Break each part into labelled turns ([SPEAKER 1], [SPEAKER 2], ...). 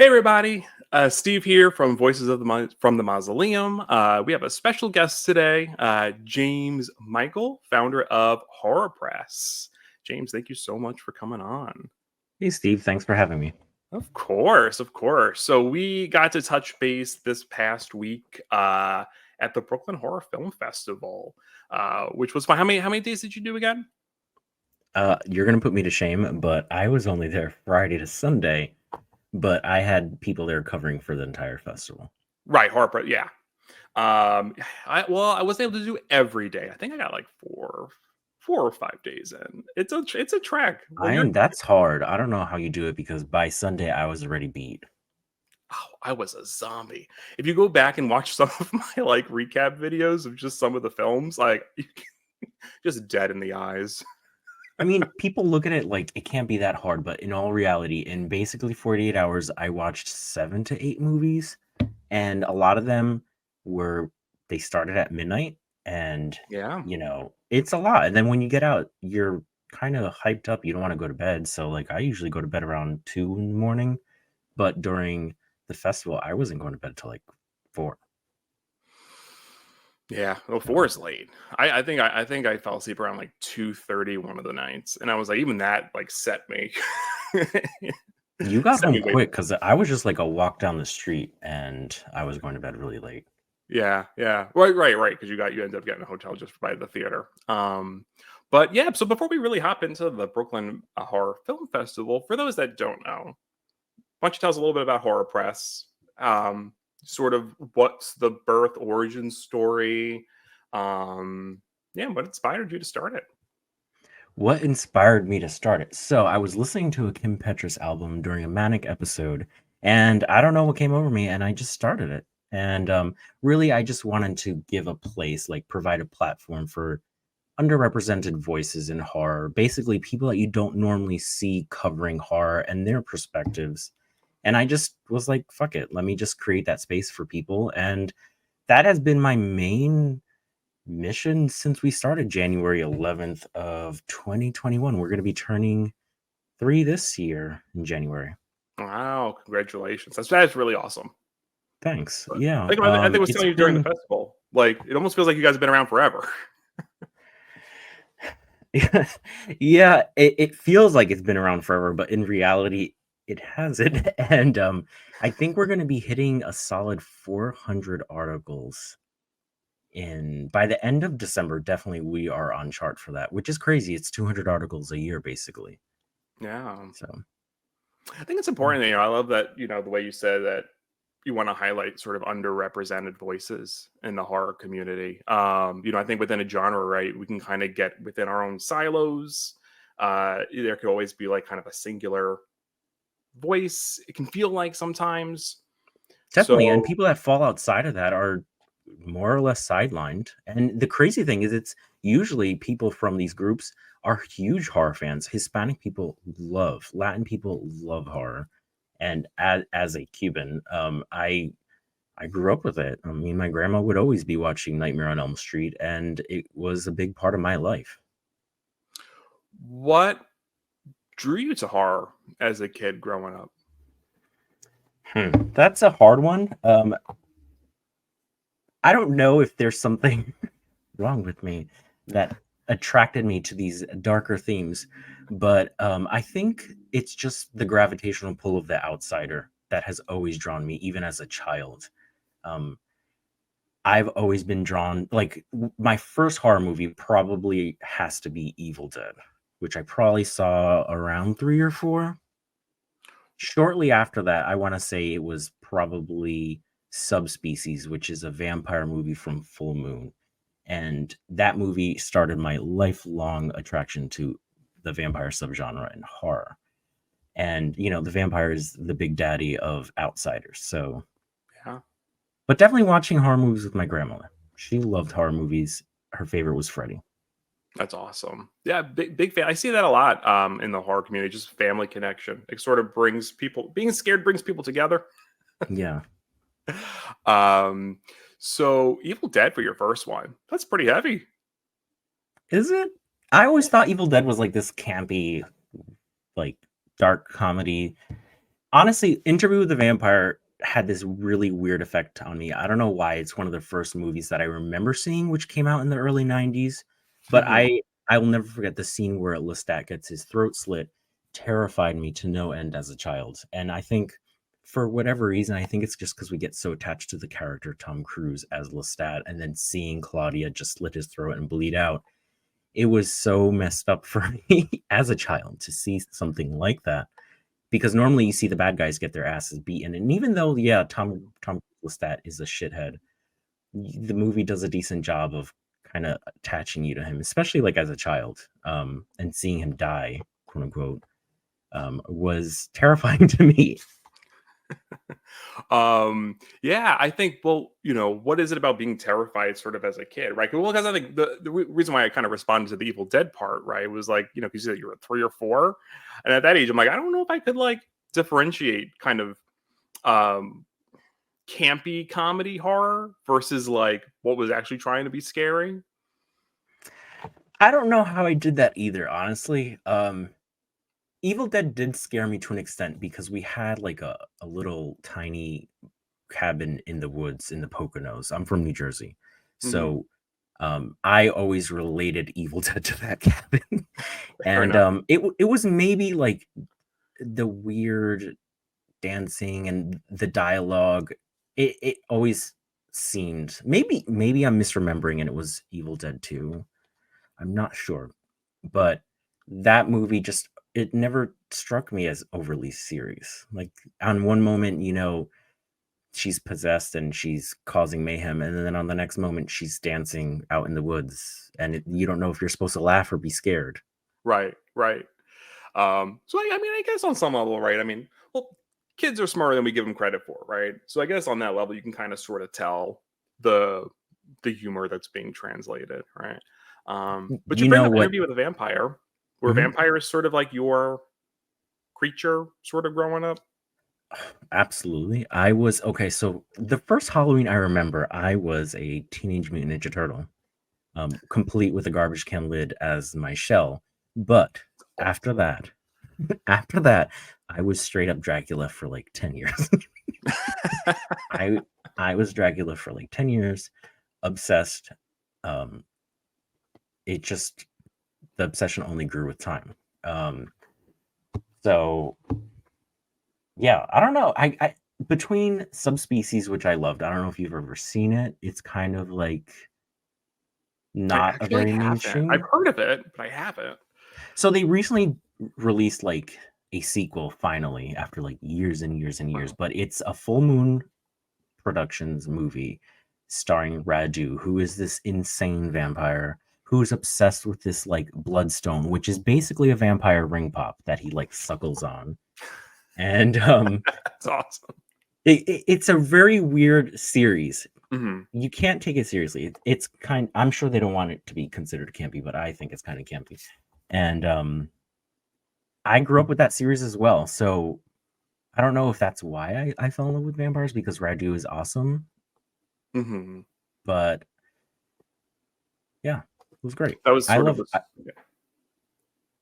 [SPEAKER 1] Hey everybody, Steve here from Voices of the from the Mausoleum. We have a special guest today, James Michael, founder of Horror Press. James, thank you so much for coming on.
[SPEAKER 2] Hey Steve, thanks for having me.
[SPEAKER 1] Of course, of course. So we got to touch base this past week at the Brooklyn Horror Film Festival, which was fun. How many days did you do again?
[SPEAKER 2] You're gonna put me to shame, but I was only there Friday to Sunday, but I had people there covering for the entire festival.
[SPEAKER 1] Right, Horror Press. Yeah. I wasn't able to do every day. I think I got like four or 5 days in. It's a trek. When you're
[SPEAKER 2] That's hard. I don't know how you do it because by Sunday I was already beat.
[SPEAKER 1] oh, I was a zombie. If you go back and watch some of my like recap videos of just some of the films, like just dead in the eyes.
[SPEAKER 2] I mean, people look at it like it can't be that hard, but in all reality, in basically 48 hours, I watched 7 to 8 movies, and a lot of them they started at midnight, and
[SPEAKER 1] Yeah.
[SPEAKER 2] it's a lot. And then when you get out, you're kind of hyped up. You don't want to go to bed. So like I usually go to bed around 2 in the morning, but during the festival, I wasn't going to bed till like 4.
[SPEAKER 1] Yeah. Well, four is late. I think I fell asleep around like 2:30 one of the nights. And I was like, even that like set me
[SPEAKER 2] You got
[SPEAKER 1] set
[SPEAKER 2] home
[SPEAKER 1] me way.
[SPEAKER 2] quick because I was just like a walk down the street and I was going to bed really late.
[SPEAKER 1] Yeah, yeah. Right. Because you ended up getting a hotel just by the theater. But yeah. So before we really hop into the Brooklyn Horror Film Festival, for those that don't know, why don't you tell us a little bit about Horror Press? Sort of what's the birth origin story? Yeah, what inspired you to start it?
[SPEAKER 2] What inspired me to start it? So I was listening to a Kim Petras album during a manic episode, and I don't know what came over me, and I just started it. And really, I just wanted to give a place, like provide a platform for underrepresented voices in horror, basically people that you don't normally see covering horror and their perspectives. And I just was like, fuck it, let me just create that space for people. And that has been my main mission since we started January 11th of 2021. We're going to be turning 3 this year in January.
[SPEAKER 1] Wow, congratulations! That's really awesome.
[SPEAKER 2] Thanks.
[SPEAKER 1] But
[SPEAKER 2] Yeah.
[SPEAKER 1] I think I was
[SPEAKER 2] It's
[SPEAKER 1] telling you during the
[SPEAKER 2] been
[SPEAKER 1] festival, like it almost feels like you guys have been around forever.
[SPEAKER 2] yeah, it feels like it's been around forever, but in reality, it hasn't. And I think we're going to be hitting a solid 400 articles in by the end of December. Definitely, we are on chart for that, which is crazy. It's 200 articles a year, basically.
[SPEAKER 1] Yeah.
[SPEAKER 2] So,
[SPEAKER 1] I think it's
[SPEAKER 2] yeah.
[SPEAKER 1] important. I love that, the way you said that you want to highlight sort of underrepresented voices in the horror community. I think within a genre, right, we can kind of get within our own silos. There could always be like kind of a singular voice. It can feel like sometimes.
[SPEAKER 2] Definitely. And
[SPEAKER 1] So
[SPEAKER 2] people that fall outside of that are more or less sidelined. And the crazy thing is, it's usually people from these groups are huge horror fans. Hispanic people love, Latin people love horror. And as a Cuban, I grew up with it. I mean, my grandma would always be watching Nightmare on Elm Street, and it was a big part of my life.
[SPEAKER 1] what drew you to horror as a kid growing up?
[SPEAKER 2] That's a hard one. I don't know if there's something wrong with me that attracted me to these darker themes, but I think it's just the gravitational pull of the outsider that has always drawn me, even as a child. Um, I've always been drawn, like, my first horror movie probably has to be Evil Dead, which I probably saw around 3 or 4. Shortly after that, I want to say it was probably Subspecies, which is a vampire movie from Full Moon. And that movie started my lifelong attraction to the vampire subgenre and horror. And, the vampire is the big daddy of outsiders. So,
[SPEAKER 1] Yeah,
[SPEAKER 2] but definitely watching horror movies with my grandmother. She loved horror movies. Her favorite was Freddy.
[SPEAKER 1] that's awesome. Yeah, big fan. I see that a lot in the horror community. Just family connection. It sort of brings people. Being scared brings people together.
[SPEAKER 2] Yeah.
[SPEAKER 1] um, so Evil Dead for your first one. That's pretty heavy.
[SPEAKER 2] Is it? I always thought Evil Dead was like this campy, like dark comedy. Honestly, Interview with the Vampire had this really weird effect on me. I don't know why. It's one of the first movies that I remember seeing, which came out in the early 90s. But
[SPEAKER 1] Mhm.
[SPEAKER 2] I will never forget the scene where Lestat gets his throat slit. Terrified me to no end as a child. And I think for whatever reason, I think it's just because we get so attached to the character Tom Cruise as Lestat, and then seeing Claudia just slit his throat and bleed out. It was so messed up for me as a child to see something like that, because normally you see the bad guys get their asses beaten, and even though Tom Lestat is a shithead, the movie does a decent job of kind of attaching you to him, especially like as a child, and seeing him die, quote unquote, was terrifying to me.
[SPEAKER 1] Yeah, I think, well, what is it about being terrified sort of as a kid, right? Well, because I think the reason why I kind of responded to the Evil Dead part, right, was like, because you said you were 3 or 4, and at that age I'm like, I don't know if I could like differentiate kind of um campy comedy horror versus like what was actually trying to be scary.
[SPEAKER 2] I don't know how I did that either, honestly. Evil Dead did scare me to an extent because we had like a little tiny cabin in the woods in the Poconos. I'm from New Jersey.
[SPEAKER 1] Hmm.
[SPEAKER 2] So I always related Evil Dead to that cabin.
[SPEAKER 1] Fair
[SPEAKER 2] And
[SPEAKER 1] enough.
[SPEAKER 2] it was maybe like the weird dancing and the dialogue. It always seemed, maybe I'm misremembering and it was Evil Dead 2. I'm not sure. But that movie just, it never struck me as overly serious. Like on one moment, she's possessed and she's causing mayhem, and then on the next moment she's dancing out in the woods, and you don't know if you're supposed to laugh or be scared.
[SPEAKER 1] Right, right. So I mean, I guess on some level, right? I mean, well, kids are smarter than we give them credit for, right? So I guess on that level, you can kind of sort of tell the the humor that's being translated, right? But you
[SPEAKER 2] You
[SPEAKER 1] bring
[SPEAKER 2] know
[SPEAKER 1] up
[SPEAKER 2] what?
[SPEAKER 1] Interview with a Vampire, where
[SPEAKER 2] Mhm.
[SPEAKER 1] vampires sort of like your creature, sort of growing up.
[SPEAKER 2] Absolutely. I was okay. So the first Halloween I remember, I was a Teenage Mutant Ninja Turtle, complete with a garbage can lid as my shell. But after
[SPEAKER 1] Awful.
[SPEAKER 2] that, after that, I was straight up Dracula for like 10 years. I I was Dracula for like 10 years, obsessed. Um, it just the obsession only grew with time. Um, so yeah, I don't know. I between Subspecies, which I loved, I don't know if you've ever seen it. It's kind of like
[SPEAKER 1] I
[SPEAKER 2] not a
[SPEAKER 1] actually
[SPEAKER 2] very
[SPEAKER 1] haven't. I've
[SPEAKER 2] mainstream.
[SPEAKER 1] heard of it, but I haven't.
[SPEAKER 2] So they recently released like a sequel finally after like years and years and years,
[SPEAKER 1] Wow.
[SPEAKER 2] but it's a Full Moon Productions movie starring Radu, who is this insane vampire who is obsessed with this like bloodstone, which is basically a vampire ring pop that he like suckles on. And
[SPEAKER 1] That's awesome.
[SPEAKER 2] it's a very weird series.
[SPEAKER 1] Hmm.
[SPEAKER 2] You can't take it seriously. It's kind. I'm sure they don't want it to be considered campy, but I think it's kind of campy. And I grew up with that series as well, so I don't know if that's why I fell in love with vampires, because Radu is awesome.
[SPEAKER 1] Hmm.
[SPEAKER 2] But yeah, it was great.
[SPEAKER 1] That was
[SPEAKER 2] I
[SPEAKER 1] sort of
[SPEAKER 2] love,
[SPEAKER 1] the yeah.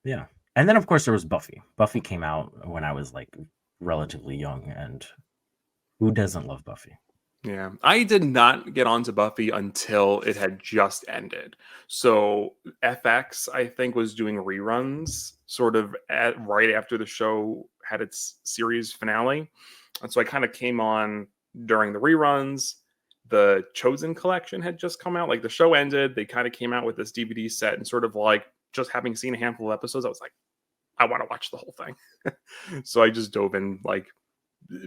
[SPEAKER 2] yeah. And then of course there was Buffy. Buffy came out when I was like relatively young, and who doesn't love Buffy?
[SPEAKER 1] Yeah, I did not get onto Buffy until it had just ended. So FX, I think, was doing reruns sort of right after the show had its series finale. And so I kind of came on during the reruns. The Chosen collection had just come out. Like the show ended, they kind of came out with this DVD set, and sort of like just having seen a handful of episodes, I was like, I want to watch the whole thing. So I just dove in like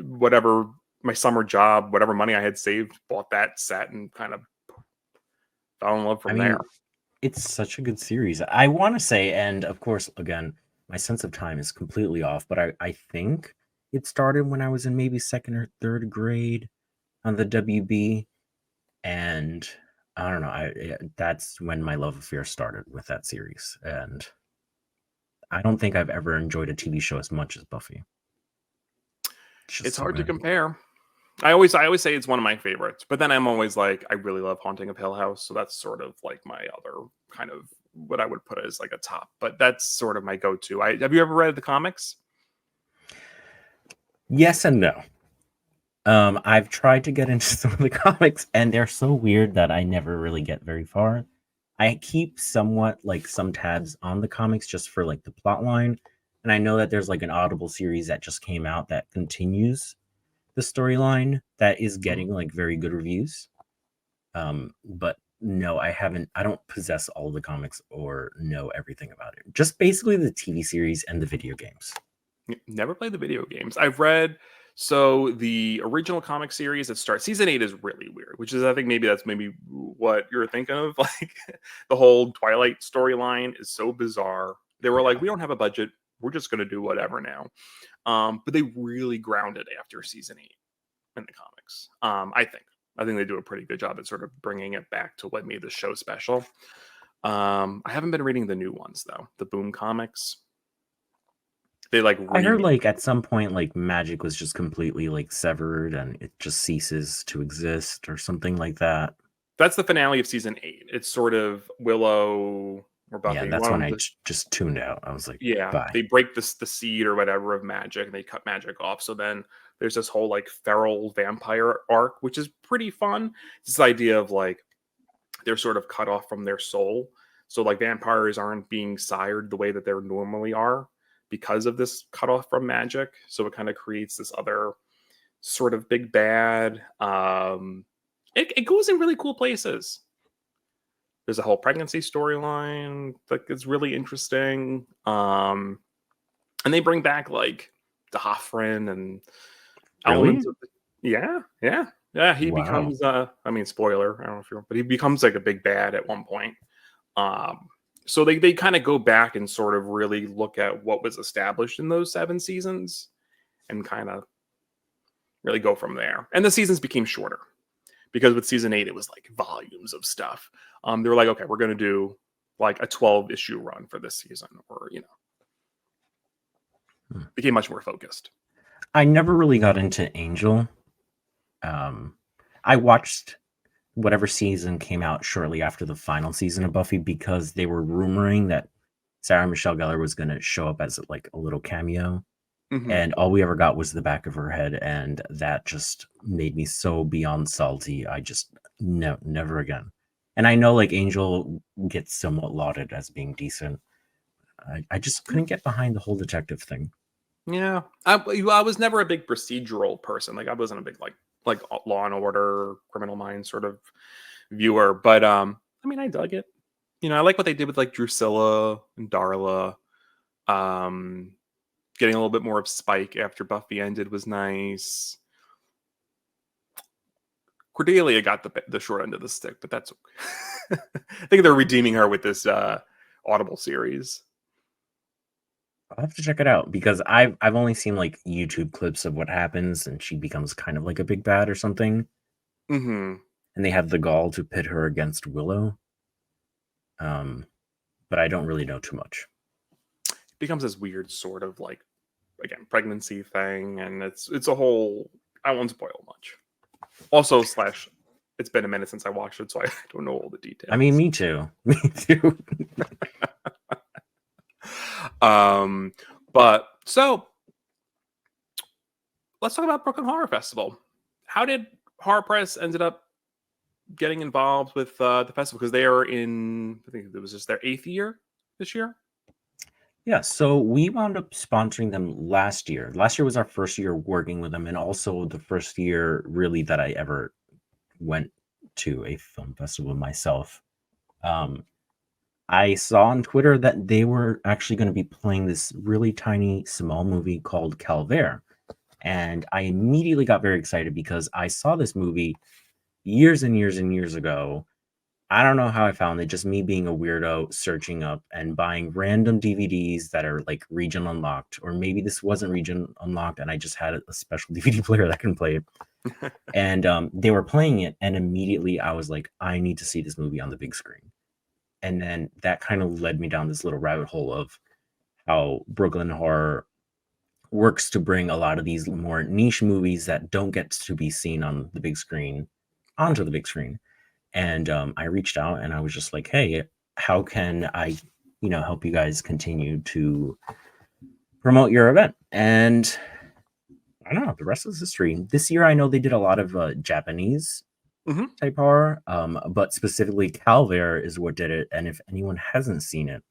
[SPEAKER 1] whatever my summer job, whatever money I had saved, bought that set and kind of fell in love
[SPEAKER 2] I
[SPEAKER 1] from there.
[SPEAKER 2] mean, it's such a good series. I want to say, and of course, again, my sense of time is completely off, but I think it started when I was in maybe second or third grade on the WB. And I don't know, that's when my love affair started with that series. And I don't think I've ever enjoyed a TV show as much as Buffy. It's just
[SPEAKER 1] It's
[SPEAKER 2] so
[SPEAKER 1] hard to
[SPEAKER 2] good.
[SPEAKER 1] compare. I always say it's one of my favorites, but then I'm always like, I really love Haunting of Hill House, so that's sort of like my other kind of what I would put as like a top. But that's sort of my go-to. I have you ever read the comics?
[SPEAKER 2] Yes and no. I've tried to get into some of the comics, and they're so weird that I never really get very far. I keep somewhat like some tabs on the comics just for like the plot line, and I know that there's like an Audible series that just came out that continues the storyline that is
[SPEAKER 1] Mhm.
[SPEAKER 2] getting like very good reviews. But no, I haven't. I don't possess all the comics or know everything about it. Just basically the TV series and the video games.
[SPEAKER 1] Never played the video games. I've read so the original comic series that starts season 8 is really weird, which is I think maybe that's maybe what you're thinking of. Like the whole Twilight storyline is so bizarre. They were like,
[SPEAKER 2] Yeah,
[SPEAKER 1] we don't have a budget. We're just gonna do whatever now. But they really grounded after season 8 in the comics. I think. I think they do a pretty good job at sort of bringing it back to what made the show special. I haven't been reading the new ones though. The Boom comics. They like
[SPEAKER 2] I heard
[SPEAKER 1] remake.
[SPEAKER 2] like at some point like magic was just completely like severed and it just ceases to exist or something like that.
[SPEAKER 1] That's the finale of season 8. It's sort of Willow or
[SPEAKER 2] Yeah,
[SPEAKER 1] Buffy.
[SPEAKER 2] that's
[SPEAKER 1] One of
[SPEAKER 2] when
[SPEAKER 1] them.
[SPEAKER 2] I just tuned out. I was like,
[SPEAKER 1] Yeah,
[SPEAKER 2] bye.
[SPEAKER 1] they break this the seed or whatever of magic, and they cut magic off. So then there's this whole like feral vampire arc, which is pretty fun. It's this idea of like they're sort of cut off from their soul. So like vampires aren't being sired the way that they normally are because of this cut off from magic. So it kind of creates this other sort of big bad. It goes in really cool places. There's a whole pregnancy storyline that is really interesting. And they bring back like the Hoffren and
[SPEAKER 2] Really?
[SPEAKER 1] elements of the, yeah. He
[SPEAKER 2] Wow.
[SPEAKER 1] becomes I mean spoiler, I don't know if you're but he becomes like a big bad at one point. Um so they kind of go back and sort of really look at what was established in those 7 seasons and kind of really go from there. And the seasons became shorter because with season 8 it was like volumes of stuff. They were like, okay, we're going to do like a 12 issue run for this season, or
[SPEAKER 2] Hmm.
[SPEAKER 1] became much more focused.
[SPEAKER 2] I never really got into Angel. Um, I watched whatever season came out shortly after the final season of Buffy because they were rumoring that Sarah Michelle Gellar was going to show up as like a little cameo.
[SPEAKER 1] Hmm.
[SPEAKER 2] And all we ever got was the back of her head. And that just made me so beyond salty. I just, no, never again. And I know like Angel gets somewhat lauded as being decent. I just couldn't get behind the whole detective thing.
[SPEAKER 1] Yeah, I was never a big procedural person. Like I wasn't a big like Law and Order, Criminal Minds sort of viewer. But I mean, I dug it. I like what they did with like Drusilla and Darla. Um, Getting a little bit more of Spike after Buffy ended was nice. Cordelia got the short end of the stick, but that's okay. I think they're redeeming her with this Audible series.
[SPEAKER 2] I'll have to check it out because I've only seen like YouTube clips of what happens and she becomes kind of like a big bad or something.
[SPEAKER 1] Hmm.
[SPEAKER 2] And they have the gall to pit her against Willow. Um, but I don't really know too much.
[SPEAKER 1] Becomes this weird sort of like again pregnancy thing, and it's a whole. I won't spoil much. Also, slash, it's been a minute since I watched it, so I don't know all the
[SPEAKER 2] I mean,
[SPEAKER 1] details.
[SPEAKER 2] me too. Me too.
[SPEAKER 1] Um, but so let's talk about Brooklyn Horror Festival. How did Horror Press ended up getting involved with the festival? Because they are in, I think it was just their 8th year this year.
[SPEAKER 2] Yeah, so we wound up sponsoring them last year. Last year was our first year working with them, and also the first year really that I ever went to a film festival myself. Um, I saw on Twitter that they were actually going to be playing this really tiny, small movie called Calvaire. And I immediately got very excited because I saw this movie years and years and years ago. I don't know how I found it, just me being a weirdo searching up and buying random DVDs that are like region unlocked, or maybe this wasn't region unlocked and I just had a special DVD player that can play it. And they were playing it, and immediately I was like, I need to see this movie on the big screen. And then that kind of led me down this little rabbit hole of how Brooklyn Horror works to bring a lot of these more niche movies that don't get to be seen on the big screen onto the big screen. And I reached out and I was just like, hey, how can I, help you guys continue to promote your event? And I don't know. The rest is history. This year, I know they did a lot of Japanese
[SPEAKER 1] Hmm.
[SPEAKER 2] type horror, but specifically Calvaire is what did it. And if anyone hasn't seen it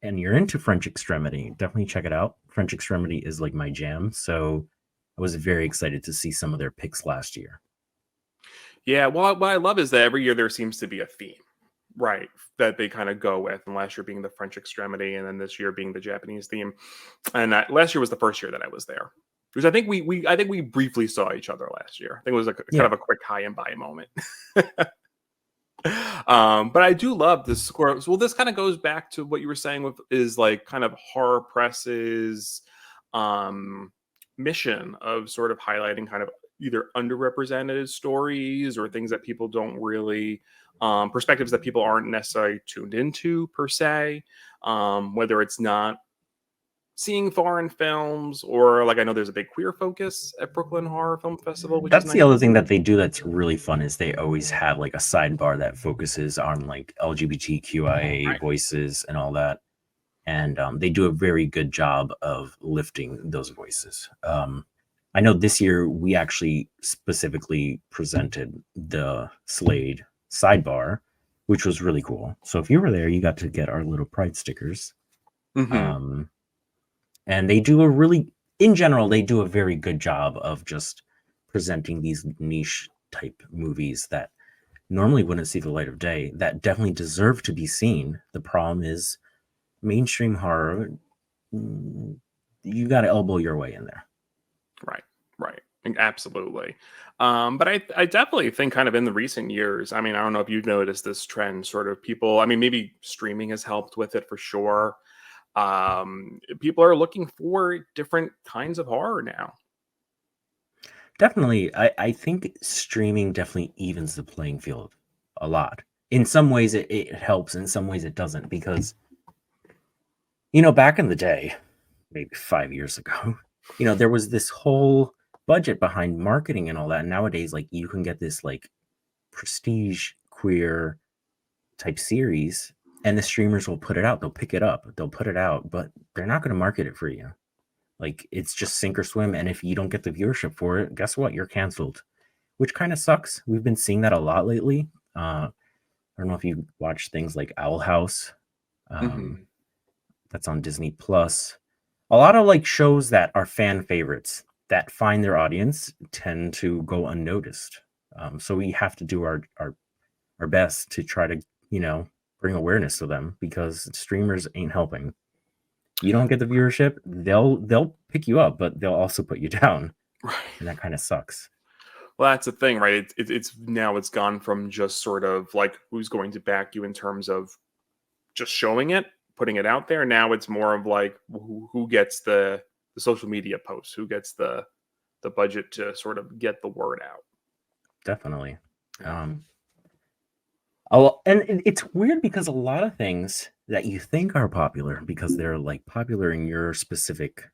[SPEAKER 2] and you're into French Extremity, definitely check it out. French Extremity is like my jam. So I was very excited to see some of their picks last year.
[SPEAKER 1] Yeah, well, what I love is that every year there seems to be a theme, right? That they kind of go with. And last year being the French Extremity, and then this year being the Japanese theme. And last year was the first year that I was there, because I think we briefly saw each other last year. I think it was a kind
[SPEAKER 2] Yeah,
[SPEAKER 1] of a quick high and by moment. But I do love this score. Well, this kind of goes back to what you were saying with is like kind of horror press's um mission of sort of highlighting kind of either underrepresented stories or things that people don't really perspectives that people aren't necessarily tuned into per se, whether it's not seeing foreign films or like I know there's a big queer focus at Brooklyn Horror Film Festival, which is
[SPEAKER 2] that's the
[SPEAKER 1] nice
[SPEAKER 2] other
[SPEAKER 1] to
[SPEAKER 2] thing
[SPEAKER 1] see.
[SPEAKER 2] that they do that's really fun is they always have like a sidebar that focuses on like LGBTQIA
[SPEAKER 1] Right.
[SPEAKER 2] voices and all that. And they do a very good job of lifting those voices. I know this year we actually specifically presented the Slade sidebar, which was really cool. So if you were there, you got to get our little pride stickers.
[SPEAKER 1] Hmm.
[SPEAKER 2] Um, and they do a really, in general, they do a very good job of just presenting these niche type movies that normally wouldn't see the light of day that definitely deserve to be seen. The problem is mainstream horror, mm, you got to elbow your way in there.
[SPEAKER 1] Right, right. Absolutely. But I definitely think kind of in the recent years, I mean, I don't know if you've noticed this trend, sort of people, I mean, maybe streaming has helped with it for sure. People are looking for different kinds of horror now.
[SPEAKER 2] Definitely, I think streaming definitely evens the playing field a lot. In some ways, it helps. In some ways, it doesn't because back in the day, maybe 5 years ago, there was this whole budget behind marketing and all that. And nowadays, like you can get this like prestige queer type series, and the streamers will put it out. They'll pick it up. They'll put it out, but they're not going to market it for you. Like it's just sink or swim. And if you don't get the viewership for it, guess what? You're canceled, which kind of sucks. We've been seeing that a lot lately. I don't know if you watch things like Owl House. Um,
[SPEAKER 1] Hmm.
[SPEAKER 2] that's on Disney Plus. A lot of like shows that are fan favorites that find their audience tend to go unnoticed. So we have to do our best to try to bring awareness to them because streamers ain't helping. You don't get the viewership, they'll pick you up, but they'll also put you down,
[SPEAKER 1] Right.
[SPEAKER 2] and that kind of sucks.
[SPEAKER 1] Well, that's the thing, right? It's now it's gone from just sort of like who's going to back you in terms of just showing it, putting it out there. Now it's more of like who gets the social media posts, who gets the budget to sort of get the word out.
[SPEAKER 2] Definitely.
[SPEAKER 1] Yeah.
[SPEAKER 2] Um, and it's weird because a lot of things that you think are popular because they're like popular in your specific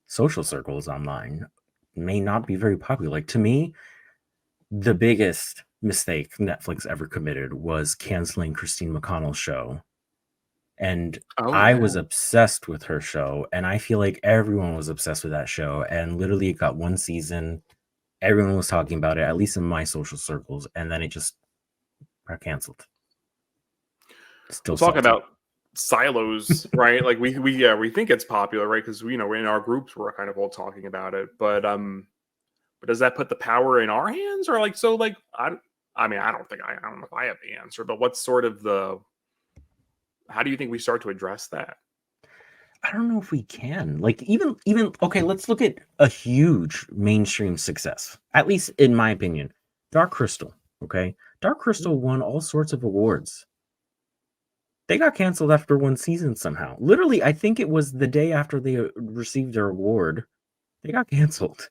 [SPEAKER 2] social circles online may not be very popular. Like to me, the biggest mistake Netflix ever committed was canceling Christine McConnell's show. And
[SPEAKER 1] Oh
[SPEAKER 2] I
[SPEAKER 1] yeah.
[SPEAKER 2] was obsessed with her show, and I feel like everyone was obsessed with that show. And literally, it got one season. Everyone was talking about it, at least in my social circles, and then it just got canceled. Still
[SPEAKER 1] We'll talk
[SPEAKER 2] salty.
[SPEAKER 1] about silos, right? Like we think it's popular, right? Because we're in our groups we're kind of all talking about it. But does that put the power in our hands or like so like I mean I don't know if I have the answer, but what's sort of the how do you think we start to address that?
[SPEAKER 2] I don't know if we can. Like even okay, let's look at a huge mainstream success. At least in my opinion. Dark Crystal, okay? Dark Crystal won all sorts of awards. They got canceled after one season somehow. Literally, I think it was the day after they received their award, they got canceled.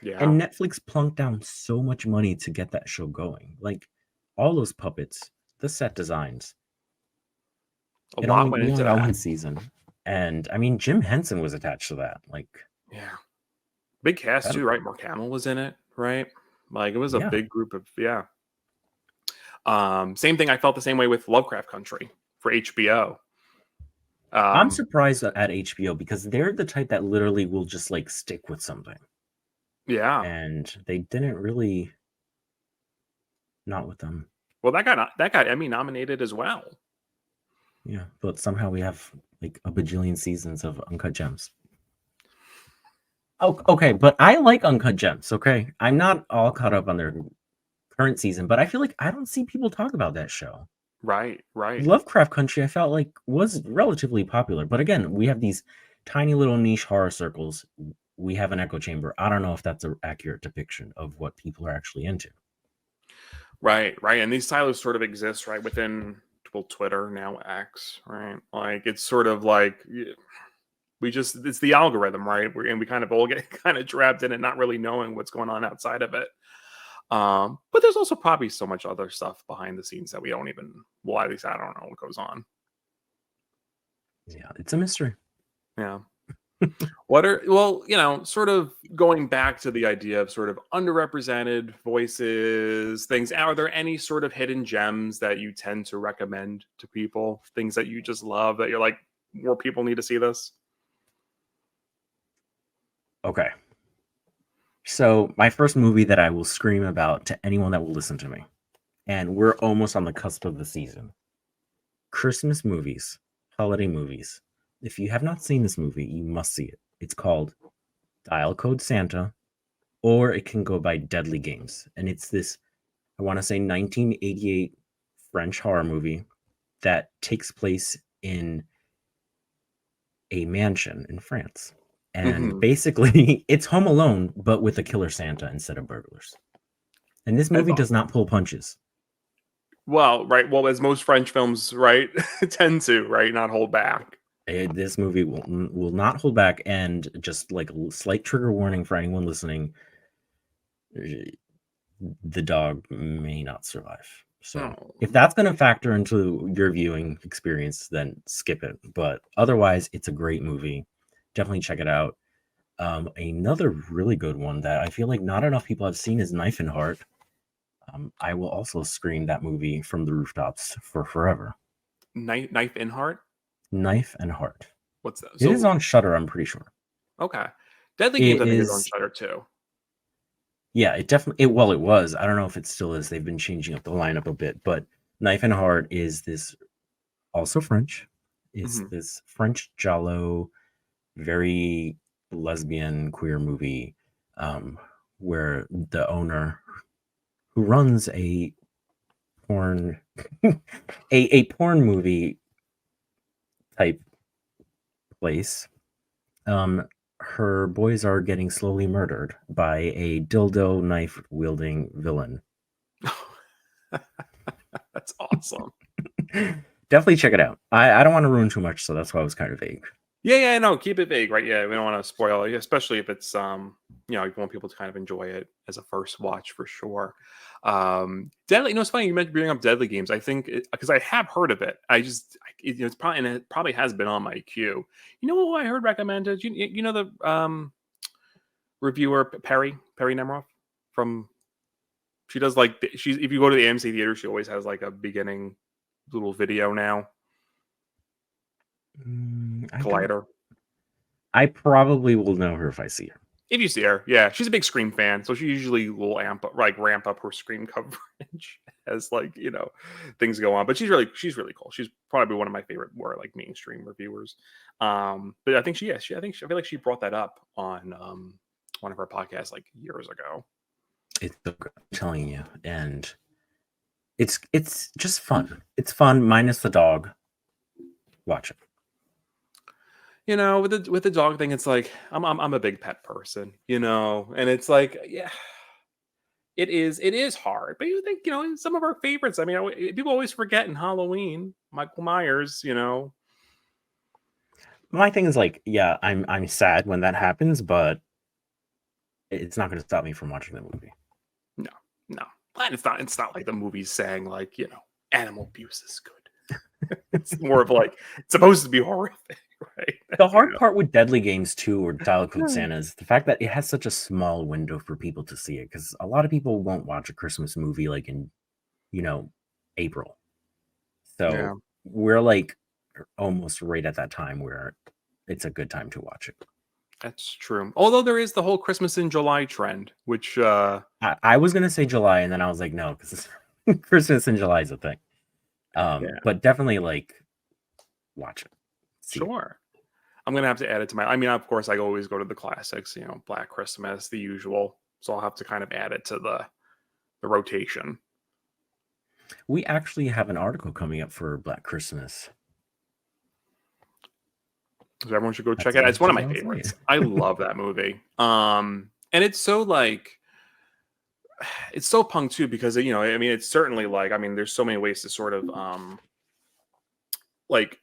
[SPEAKER 1] Yeah.
[SPEAKER 2] And Netflix plunked down so much money to get that show going. Like all those puppets, the set designs.
[SPEAKER 1] A
[SPEAKER 2] It
[SPEAKER 1] lot
[SPEAKER 2] only
[SPEAKER 1] went
[SPEAKER 2] we
[SPEAKER 1] into
[SPEAKER 2] only got
[SPEAKER 1] that.
[SPEAKER 2] one season. And I mean Jim Henson was attached to that. Like
[SPEAKER 1] Yeah. Big cast
[SPEAKER 2] that
[SPEAKER 1] too, right? Mark Hamill was in it, right? Like it was a
[SPEAKER 2] yeah.
[SPEAKER 1] big group of yeah. Same thing. I felt the same way with Lovecraft Country for HBO.
[SPEAKER 2] I'm
[SPEAKER 1] Um,
[SPEAKER 2] surprised at HBO because they're the type that literally will just like stick with something.
[SPEAKER 1] Yeah.
[SPEAKER 2] and they didn't really, not with them.
[SPEAKER 1] Well, that got Emmy nominated as well.
[SPEAKER 2] Yeah, but somehow we have like a bajillion seasons of Uncut Gems. Oh, okay, but I like Uncut Gems. Okay, I'm not all caught up on their current season, but I feel like I don't see people talk about that show.
[SPEAKER 1] Right, right.
[SPEAKER 2] Lovecraft Country, I felt like was relatively popular, but again, we have these tiny little niche horror circles. We have an echo chamber. I don't know if that's an accurate depiction of what people are actually into.
[SPEAKER 1] Right, right. And these silos sort of exist right within, well, Twitter, now X, right? Like it's sort of like we just it's the algorithm, right? And we kind of all get kind of trapped in it, not really knowing what's going on outside of it. But there's also probably so much other stuff behind the scenes that we don't even, well, at least I don't know what goes on.
[SPEAKER 2] Yeah, it's a mystery.
[SPEAKER 1] Yeah. What are, well, sort of going back to the idea of sort of underrepresented voices, things, are there any sort of hidden gems that you tend to recommend to people? Things that you just love that you're like, more people need to see this?
[SPEAKER 2] Okay. So, my first movie that I will scream about to anyone that will listen to me, and we're almost on the cusp of the season. Christmas movies, holiday movies. If you have not seen this movie, you must see it. It's called Dial Code Santa, or it can go by Deadly Games. And it's this, I want to say, 1988 French horror movie that takes place in a mansion in France. And
[SPEAKER 1] Hmm.
[SPEAKER 2] basically, it's Home Alone, but with a killer Santa instead of burglars. And this
[SPEAKER 1] That's
[SPEAKER 2] movie does not pull punches.
[SPEAKER 1] well, right. Well, as most French films, right, tend to, right, not hold back.
[SPEAKER 2] This movie will not hold back, and just like a slight trigger warning for anyone listening, the dog may not survive. So
[SPEAKER 1] Oh,
[SPEAKER 2] if that's going to factor into your viewing experience, then skip it. But otherwise, it's a great movie. Definitely check it out. Another really good one that I feel like not enough people have seen is Knife and Heart. I will also scream that movie from the rooftops for forever.
[SPEAKER 1] knife in heart.
[SPEAKER 2] Knife and Heart.
[SPEAKER 1] What's that?
[SPEAKER 2] It is
[SPEAKER 1] So
[SPEAKER 2] on Shutter, I'm pretty sure.
[SPEAKER 1] okay, Deadly Games,
[SPEAKER 2] It
[SPEAKER 1] I think, is on
[SPEAKER 2] is,
[SPEAKER 1] Shutter too.
[SPEAKER 2] yeah, it definitely, well, it was. I don't know if it still is. They've been changing up the lineup a bit, but Knife and Heart is this, also French. It's
[SPEAKER 1] Hmm.
[SPEAKER 2] this French giallo, very lesbian queer movie, where the owner who runs a porn a porn movie type place, um her boys are getting slowly murdered by a dildo knife wielding villain.
[SPEAKER 1] That's awesome.
[SPEAKER 2] Definitely check it out. I don't want to ruin too much, so that's why I was kind of vague.
[SPEAKER 1] Yeah, yeah, no, keep it vague, right? Yeah, we don't want to spoil it, especially if it's you want people to kind of enjoy it as a first watch for sure. Deadly, it's funny you meant bringing up Deadly Games. I think because I have heard of it. It's probably, and it probably has been on my queue. You know what I heard recommended? You know the reviewer Perry Nemiroff from, she does like she's, if you go to the AMC theater, she always has like a beginning little video now.
[SPEAKER 2] I don't.
[SPEAKER 1] Collider.
[SPEAKER 2] I probably will know her if I see her.
[SPEAKER 1] If you see her, yeah, she's a big Scream fan, so she usually will ramp up her Scream coverage as things go on. But she's really cool. She's probably one of my favorite more like mainstream reviewers. But I think I feel like she brought that up on one of her podcasts like years ago.
[SPEAKER 2] It's so good, I'm telling you, and it's just fun. It's fun minus the dog. Watch it.
[SPEAKER 1] With the dog thing, it's like I'm a big pet person, and it's like, yeah, it is hard. But you think, some of our favorites. I mean, people always forget in Halloween, Michael Myers.
[SPEAKER 2] My thing is like, yeah, I'm sad when that happens, but it's not going to stop me from watching the movie.
[SPEAKER 1] No, no, and it's not like the movie's saying like, animal abuse is good. It's more of like it's supposed to be horrific, right?
[SPEAKER 2] The hard part with Deadly Games 2 or Dial Code Santa is the fact that it has such a small window for people to see it, because a lot of people won't watch a Christmas movie like in, April.
[SPEAKER 1] Yeah.
[SPEAKER 2] So we're like almost right at that time where it's a good time to watch it.
[SPEAKER 1] That's true. Although there is the whole Christmas in July trend, which
[SPEAKER 2] I was gonna say July, and then I was like, no, because Christmas in July is a thing.
[SPEAKER 1] yeah,
[SPEAKER 2] But definitely like watch it. See it.
[SPEAKER 1] sure. I'm gonna have to add it to my. I mean, of course, I always go to the classics. You know, Black Christmas, the usual. So I'll have to kind of add it to the rotation.
[SPEAKER 2] We actually have an article coming up for Black Christmas.
[SPEAKER 1] So everyone should go check
[SPEAKER 2] That's
[SPEAKER 1] it out.
[SPEAKER 2] as
[SPEAKER 1] It's one of
[SPEAKER 2] much
[SPEAKER 1] my
[SPEAKER 2] as I'll say.
[SPEAKER 1] favorites. I love that movie. And it's so like it's so punk too because you know, I mean, it's certainly like I mean, there's so many ways to sort of like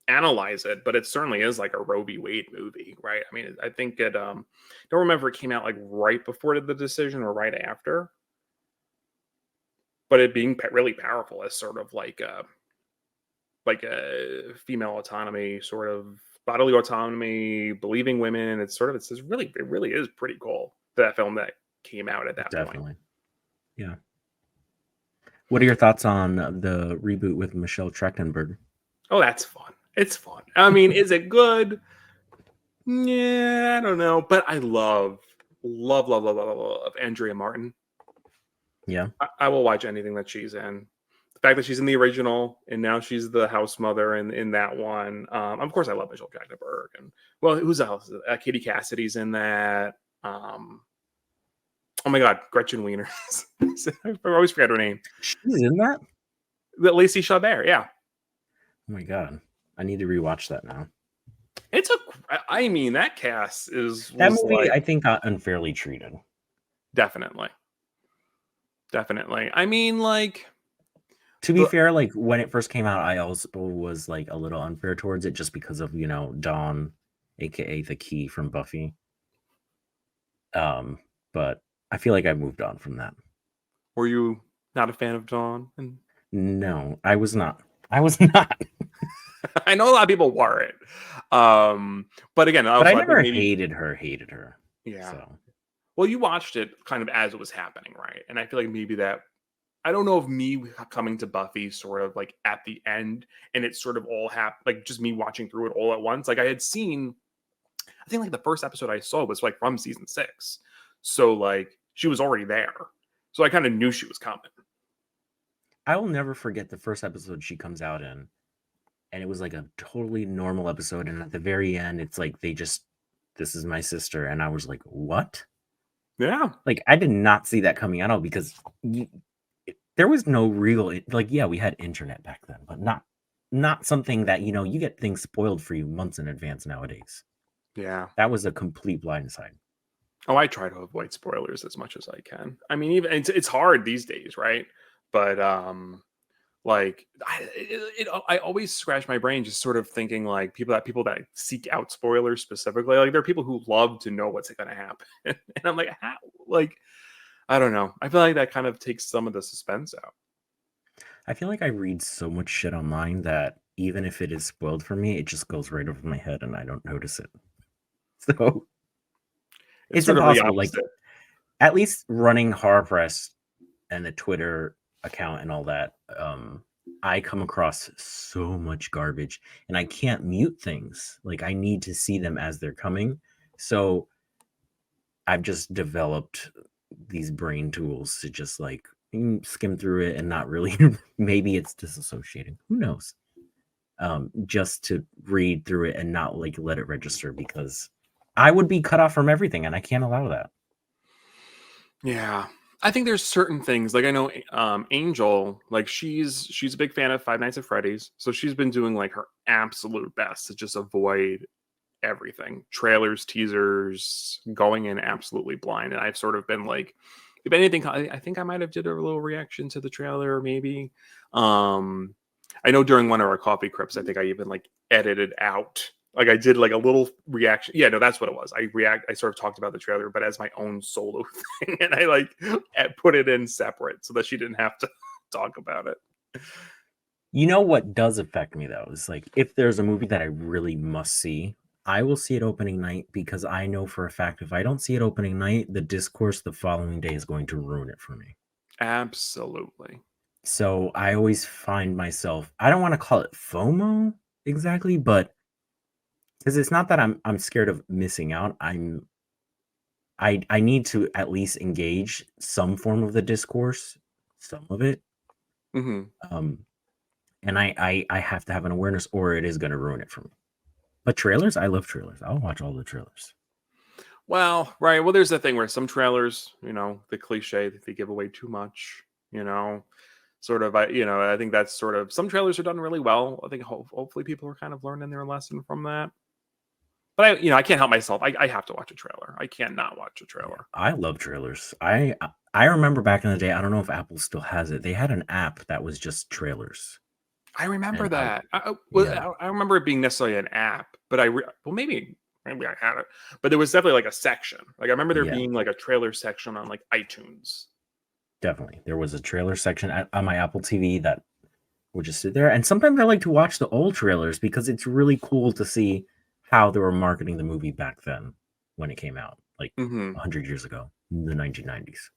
[SPEAKER 1] analyze it, but it certainly is like a Roe v. Wade movie, right? I mean, I think it don't remember it came out like right before the decision or right after, but it being really powerful as sort of like a female autonomy, sort of bodily autonomy, believing women. It's sort of it's just really it really is pretty cool that film that came out at that point.
[SPEAKER 2] Definitely. Yeah. What are your thoughts on the reboot with Michelle Trachtenberg?
[SPEAKER 1] Oh, that's fun. It's fun. I mean, is it good? Yeah, I don't know, but I love Andrea Martin.
[SPEAKER 2] Yeah.
[SPEAKER 1] I will watch anything that she's in. The fact that she's in the original and now she's the house mother in that one. Of course, I love Michelle Trachtenberg and well, who's else? Katie Cassidy's in that. Oh my God, Gretchen Wieners. I always forget her name.
[SPEAKER 2] She's in that?
[SPEAKER 1] Lacey Chabert, yeah.
[SPEAKER 2] Oh my God. I need to rewatch that now.
[SPEAKER 1] It's I mean, that cast
[SPEAKER 2] That
[SPEAKER 1] was
[SPEAKER 2] movie,
[SPEAKER 1] like,
[SPEAKER 2] I think, got unfairly treated.
[SPEAKER 1] definitely. I mean, like,
[SPEAKER 2] To be fair, like when it first came out, I also was like a little unfair towards it just because of, you know, Dawn, aka the Key from Buffy. But I feel like I moved on from that.
[SPEAKER 1] were you not a fan of Dawn? And
[SPEAKER 2] No, I was not. I was not.
[SPEAKER 1] I know a lot of people were it. But again,
[SPEAKER 2] But I
[SPEAKER 1] also,
[SPEAKER 2] never
[SPEAKER 1] think maybe,
[SPEAKER 2] hated her.
[SPEAKER 1] yeah.
[SPEAKER 2] So
[SPEAKER 1] Well, you watched it kind of as it was happening, right? And I feel like maybe that I don't know if me coming to Buffy sort of like at the end and it sort of all happened, like just me watching through it all at once. Like I had seen, I think like the first episode I saw was like from season 6. So like she was already there. So I kind of knew she was coming.
[SPEAKER 2] I will never forget the first episode she comes out in. And it was like a totally normal episode. And at the very end, it's like this is my sister. And I was like, what?
[SPEAKER 1] Yeah.
[SPEAKER 2] Like, I did not see that coming at all because there was no real, like, yeah, we had internet back then, but not something that, you know, you get things spoiled for you months in advance nowadays.
[SPEAKER 1] Yeah.
[SPEAKER 2] That was a complete blindside.
[SPEAKER 1] Oh, I try to avoid spoilers as much as I can. I mean, even it's hard these days, right? But like I always scratch my brain just sort of thinking like people that seek out spoilers specifically. Like there are people who love to know what's going to happen, and I'm like, how? Like, I don't know. I feel like that kind of takes some of the suspense out.
[SPEAKER 2] I feel like I read so much shit online that even if it is spoiled for me, it just goes right over my head and I don't notice it. So it's
[SPEAKER 1] sort of the
[SPEAKER 2] impossible. Like,
[SPEAKER 1] opposite.
[SPEAKER 2] at least running Horror Press and the Twitter account and all that, I come across so much garbage and I can't mute things. Like, I need to see them as they're coming. So I've just developed these brain tools to just like skim through it and not really, maybe it's disassociating. Who knows? Just to read through it and not like let it register because I would be cut off from everything and I can't allow that.
[SPEAKER 1] Yeah. I think there's certain things like I know Angel, like she's a big fan of Five Nights at Freddy's, so she's been doing like her absolute best to just avoid everything, trailers, teasers, going in absolutely blind. And I've sort of been like, if anything, I think I might have did a little reaction to the trailer, maybe. I know during one of our coffee crips, I think I even like edited out. Like I did like a little reaction. Yeah, no, that's what it was. I sort of talked about the trailer, but as my own solo thing. And I like put it in separate so that she didn't have to talk about it.
[SPEAKER 2] You know what does affect me though is like if there's a movie that I really must see, I will see it opening night because I know for a fact if I don't see it opening night, the discourse the following day is going to ruin it for me.
[SPEAKER 1] Absolutely.
[SPEAKER 2] So I always find myself, I don't want to call it FOMO exactly, but because it's not that I'm scared of missing out. I need to at least engage some form of the discourse, some of it.
[SPEAKER 1] Hmm.
[SPEAKER 2] Um, and I have to have an awareness, or it is going to ruin it for me. But trailers, I love trailers. I'll watch all the trailers.
[SPEAKER 1] Well, right. Well, there's the thing where some trailers, the cliche that they give away too much, sort of, I think that's sort of, some trailers are done really well. I think hopefully people are kind of learning their lesson from that. But I can't help myself. I have to watch a trailer. I can't not watch a
[SPEAKER 2] Yeah,
[SPEAKER 1] trailer.
[SPEAKER 2] I love trailers. I remember back in the day. I don't know if Apple still has it. They had an app that was just trailers,
[SPEAKER 1] I remember
[SPEAKER 2] and I
[SPEAKER 1] that.
[SPEAKER 2] yeah,
[SPEAKER 1] I remember it being necessarily an app, but well, maybe I had it, but there was definitely like a section. Like I remember there
[SPEAKER 2] yeah,
[SPEAKER 1] being like a trailer section on like iTunes.
[SPEAKER 2] definitely. There was a trailer section on my Apple TV that would just sit there. And sometimes I like to watch the old trailers because it's really cool to see how they were marketing the movie back then when it came out, like
[SPEAKER 1] Hmm.
[SPEAKER 2] 100 years ago in the 1990s.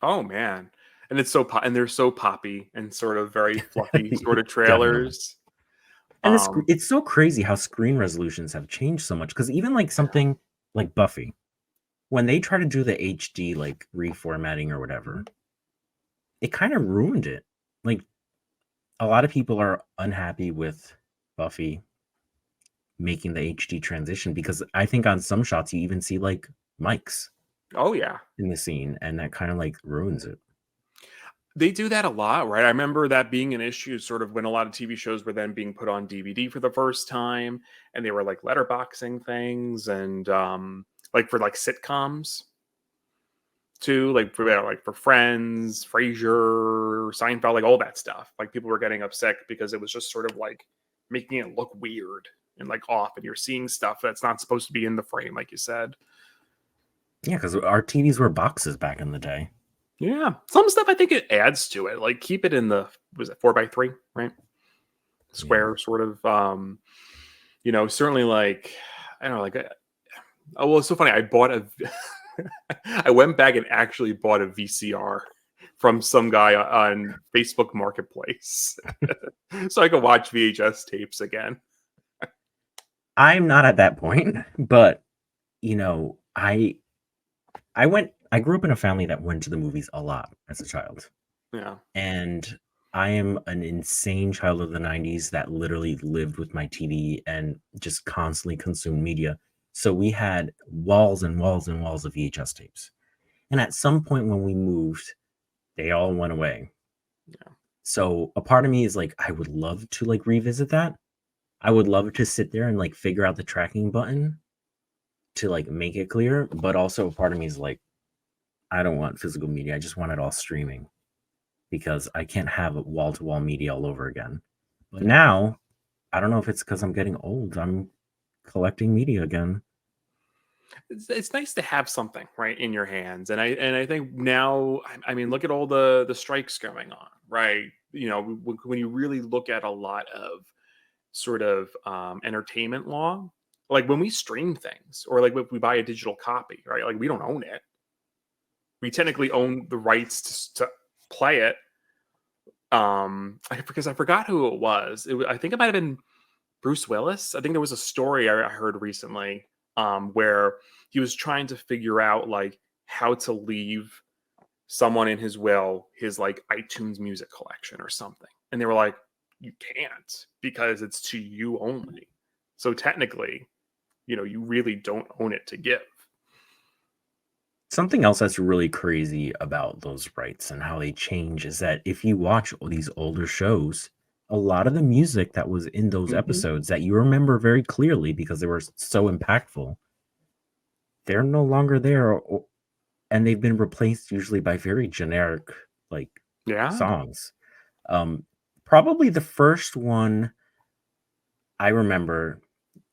[SPEAKER 1] Oh man, and and they're so poppy and sort of very fluffy sort of
[SPEAKER 2] Definitely.
[SPEAKER 1] trailers.
[SPEAKER 2] And
[SPEAKER 1] Um,
[SPEAKER 2] it's so crazy how screen resolutions have changed so much. Because even like something like Buffy, when they try to do the HD like reformatting or whatever, it kind of ruined it. Like a lot of people are unhappy with Buffy making the HD transition because I think on some shots you even see like mics
[SPEAKER 1] oh yeah,
[SPEAKER 2] in the scene, and that kind of like ruins it.
[SPEAKER 1] they do that a lot, right? I remember that being an issue, sort of when a lot of TV shows were then being put on DVD for the first time, and they were like letterboxing things, and like for like sitcoms too, like for Friends, Frasier, Seinfeld, like all that stuff. Like people were getting upset because it was just sort of like making it look weird and like off, and you're seeing stuff that's not supposed to be in the frame, like you said.
[SPEAKER 2] Yeah, because our TVs were boxes back in the day.
[SPEAKER 1] Yeah, some stuff I think it adds to it. Like keep it in the, was it 4x3, right?
[SPEAKER 2] Yeah.
[SPEAKER 1] Square sort of. Certainly like, I don't know, like oh well, it's so funny. I bought a I went back and actually bought a VCR from some guy on Facebook Marketplace so I could watch VHS tapes again.
[SPEAKER 2] I'm not at that point, but I grew up in a family that went to the movies a lot as a child.
[SPEAKER 1] Yeah.
[SPEAKER 2] And I am an insane child of the 90s that literally lived with my TV and just constantly consumed media. So we had walls and walls and walls of VHS tapes. And at some point when we moved, they all went away.
[SPEAKER 1] Yeah.
[SPEAKER 2] So a part of me is like, I would love to like revisit that. I would love to sit there and like figure out the tracking button to like make it clear. But also a part of me is like, I don't want physical media. I just want it all streaming because I can't have wall to wall media all over again. But
[SPEAKER 1] Yeah.
[SPEAKER 2] now, I don't know if it's because I'm getting old. I'm collecting media again.
[SPEAKER 1] It's nice to have something right in your hands, and I think now, I mean, look at all the strikes going on, right? When you really look at a lot of sort of entertainment law, like when we stream things or like if we buy a digital copy, right? Like we don't own it. We technically own the rights to play it. Because I forgot who it was. I think it might have been Bruce Willis. I think there was a story I heard recently, where he was trying to figure out like how to leave someone in his will his like iTunes music collection or something, and they were like, "You can't because it's to you only." So technically, you really don't own it to give.
[SPEAKER 2] Something else that's really crazy about those rights and how they change is that if you watch these older shows, a lot of the music that was in those
[SPEAKER 1] Hmm.
[SPEAKER 2] episodes that you remember very clearly because they were so impactful, they're no longer there, and they've been replaced usually by very generic like
[SPEAKER 1] Yeah.
[SPEAKER 2] songs. Um, Probably the first one I remember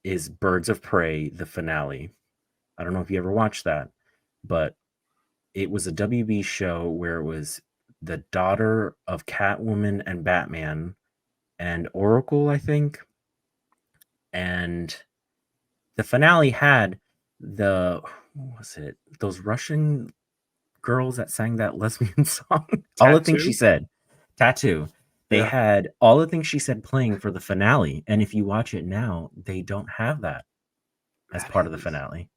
[SPEAKER 2] is Birds of Prey, the finale. I don't know if you ever watched that, but it was a WB show where it was the daughter of Catwoman and Batman and Oracle, I think. And the finale had what was it? Those Russian girls that sang that lesbian song. All the things she
[SPEAKER 1] Tattoo.
[SPEAKER 2] said. Tattoo. They
[SPEAKER 1] Yeah,
[SPEAKER 2] had all the things she said playing for the finale, and if you watch it now, they don't have that as
[SPEAKER 1] that
[SPEAKER 2] part of the
[SPEAKER 1] is
[SPEAKER 2] finale.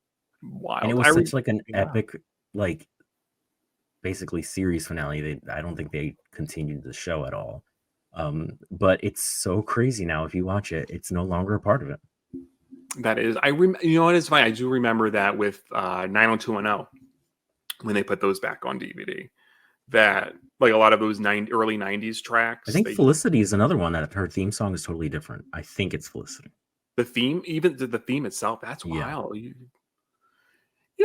[SPEAKER 2] And it
[SPEAKER 1] wild.
[SPEAKER 2] was such like an
[SPEAKER 1] Yeah,
[SPEAKER 2] epic, like basically series finale. I don't think they continued the show at all. But it's so crazy now. If you watch it, it's no longer a part of it.
[SPEAKER 1] that is. You know what is funny? I do remember that with 90210 when they put those back on DVD. That like a lot of those early '90s
[SPEAKER 2] I
[SPEAKER 1] tracks,
[SPEAKER 2] think
[SPEAKER 1] they
[SPEAKER 2] Felicity is another one that her theme song is totally different. I think it's Felicity.
[SPEAKER 1] the theme, even the theme itself, that's
[SPEAKER 2] Yeah.
[SPEAKER 1] wild.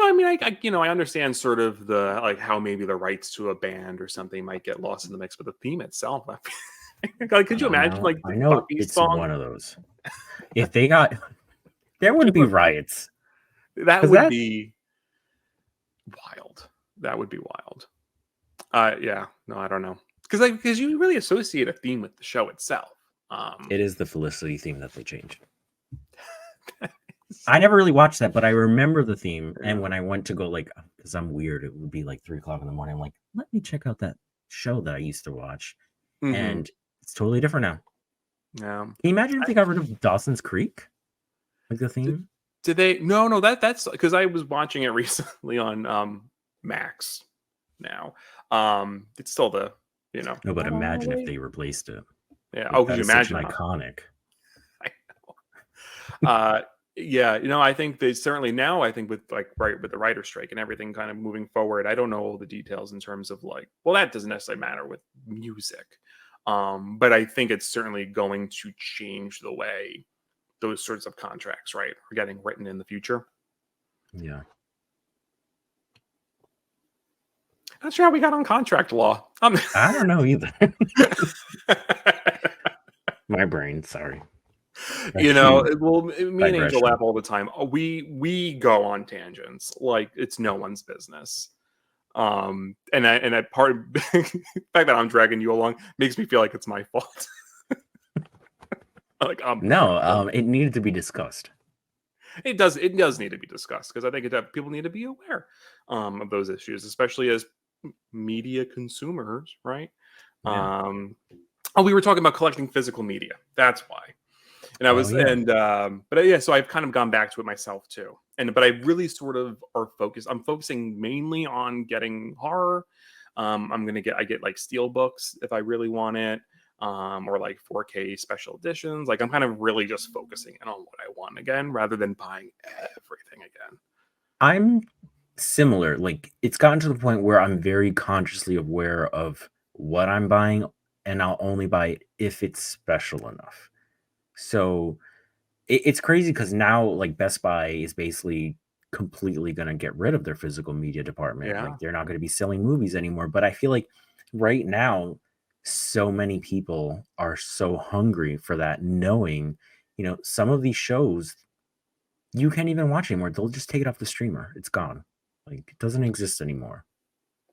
[SPEAKER 1] I mean, I understand sort of the like how maybe the rights to a band or something might get lost in the mix, but the theme itself, like, could you imagine like
[SPEAKER 2] I
[SPEAKER 1] the
[SPEAKER 2] know
[SPEAKER 1] Buffy
[SPEAKER 2] it's
[SPEAKER 1] song?
[SPEAKER 2] one of those. If they got, there would be
[SPEAKER 1] People,
[SPEAKER 2] riots
[SPEAKER 1] that
[SPEAKER 2] because
[SPEAKER 1] would
[SPEAKER 2] that's
[SPEAKER 1] be wild. That would be wild. Yeah, no, I don't know, because you really associate a theme with the show itself. Um,
[SPEAKER 2] it is the Felicity theme that they changed. I never really watched that, but I remember the theme. And
[SPEAKER 1] yeah.
[SPEAKER 2] when I went to go, like, because I'm weird, it would be like 3 o'clock in the morning. I'm like, let me check out that show that I used to watch.
[SPEAKER 1] Hmm.
[SPEAKER 2] And it's totally different now.
[SPEAKER 1] Yeah.
[SPEAKER 2] Can you imagine if they got rid of Dawson's Creek? Like the theme?
[SPEAKER 1] Did they? No, that's because I was watching it recently on Max. Now, it's still the
[SPEAKER 2] No, but
[SPEAKER 1] I don't know,
[SPEAKER 2] imagine if
[SPEAKER 1] wait.
[SPEAKER 2] they replaced it.
[SPEAKER 1] Yeah.
[SPEAKER 2] Like,
[SPEAKER 1] Oh, could
[SPEAKER 2] that
[SPEAKER 1] you
[SPEAKER 2] is such an
[SPEAKER 1] imagine? Huh?
[SPEAKER 2] iconic.
[SPEAKER 1] I yeah, I think they certainly now. I think with like right with the writer strike and everything kind of moving forward. I don't know all the details in terms of like. Well, that doesn't necessarily matter with music, but I think it's certainly going to change the way those sorts of contracts, right, are getting written in the future.
[SPEAKER 2] Yeah.
[SPEAKER 1] Not sure how we got on contract law.
[SPEAKER 2] I don't know either. My brain, sorry. A huge
[SPEAKER 1] well, me and Angel laugh
[SPEAKER 2] digression.
[SPEAKER 1] all the time. We go on tangents like it's no one's business. And I part of the fact that I'm dragging you along makes me feel like it's my fault. Like
[SPEAKER 2] No, it needed to be discussed.
[SPEAKER 1] it does need to be discussed because I think people need to be aware of those issues, especially as media consumers, right?
[SPEAKER 2] Yeah.
[SPEAKER 1] Um, oh, we were talking about collecting physical media. That's why. And I
[SPEAKER 2] Oh
[SPEAKER 1] was,
[SPEAKER 2] yeah.
[SPEAKER 1] and but yeah, so I've kind of gone back to it myself too. But I really sort of are focused. I'm focusing mainly on getting horror. I get like steel books if I really want it, or like 4K special editions. Like I'm kind of really just focusing in on what I want again, rather than buying everything again.
[SPEAKER 2] I'm similar. Like it's gotten to the point where I'm very consciously aware of what I'm buying, and I'll only buy it if it's special enough. So it's crazy because now like Best Buy is basically completely going to get rid of their physical media department.
[SPEAKER 1] Yeah,
[SPEAKER 2] Like they're not going to be selling movies anymore. But I feel like right now, so many people are so hungry for that, knowing, some of these shows you can't even watch anymore. They'll just take it off the streamer. It's gone. Like it doesn't exist anymore.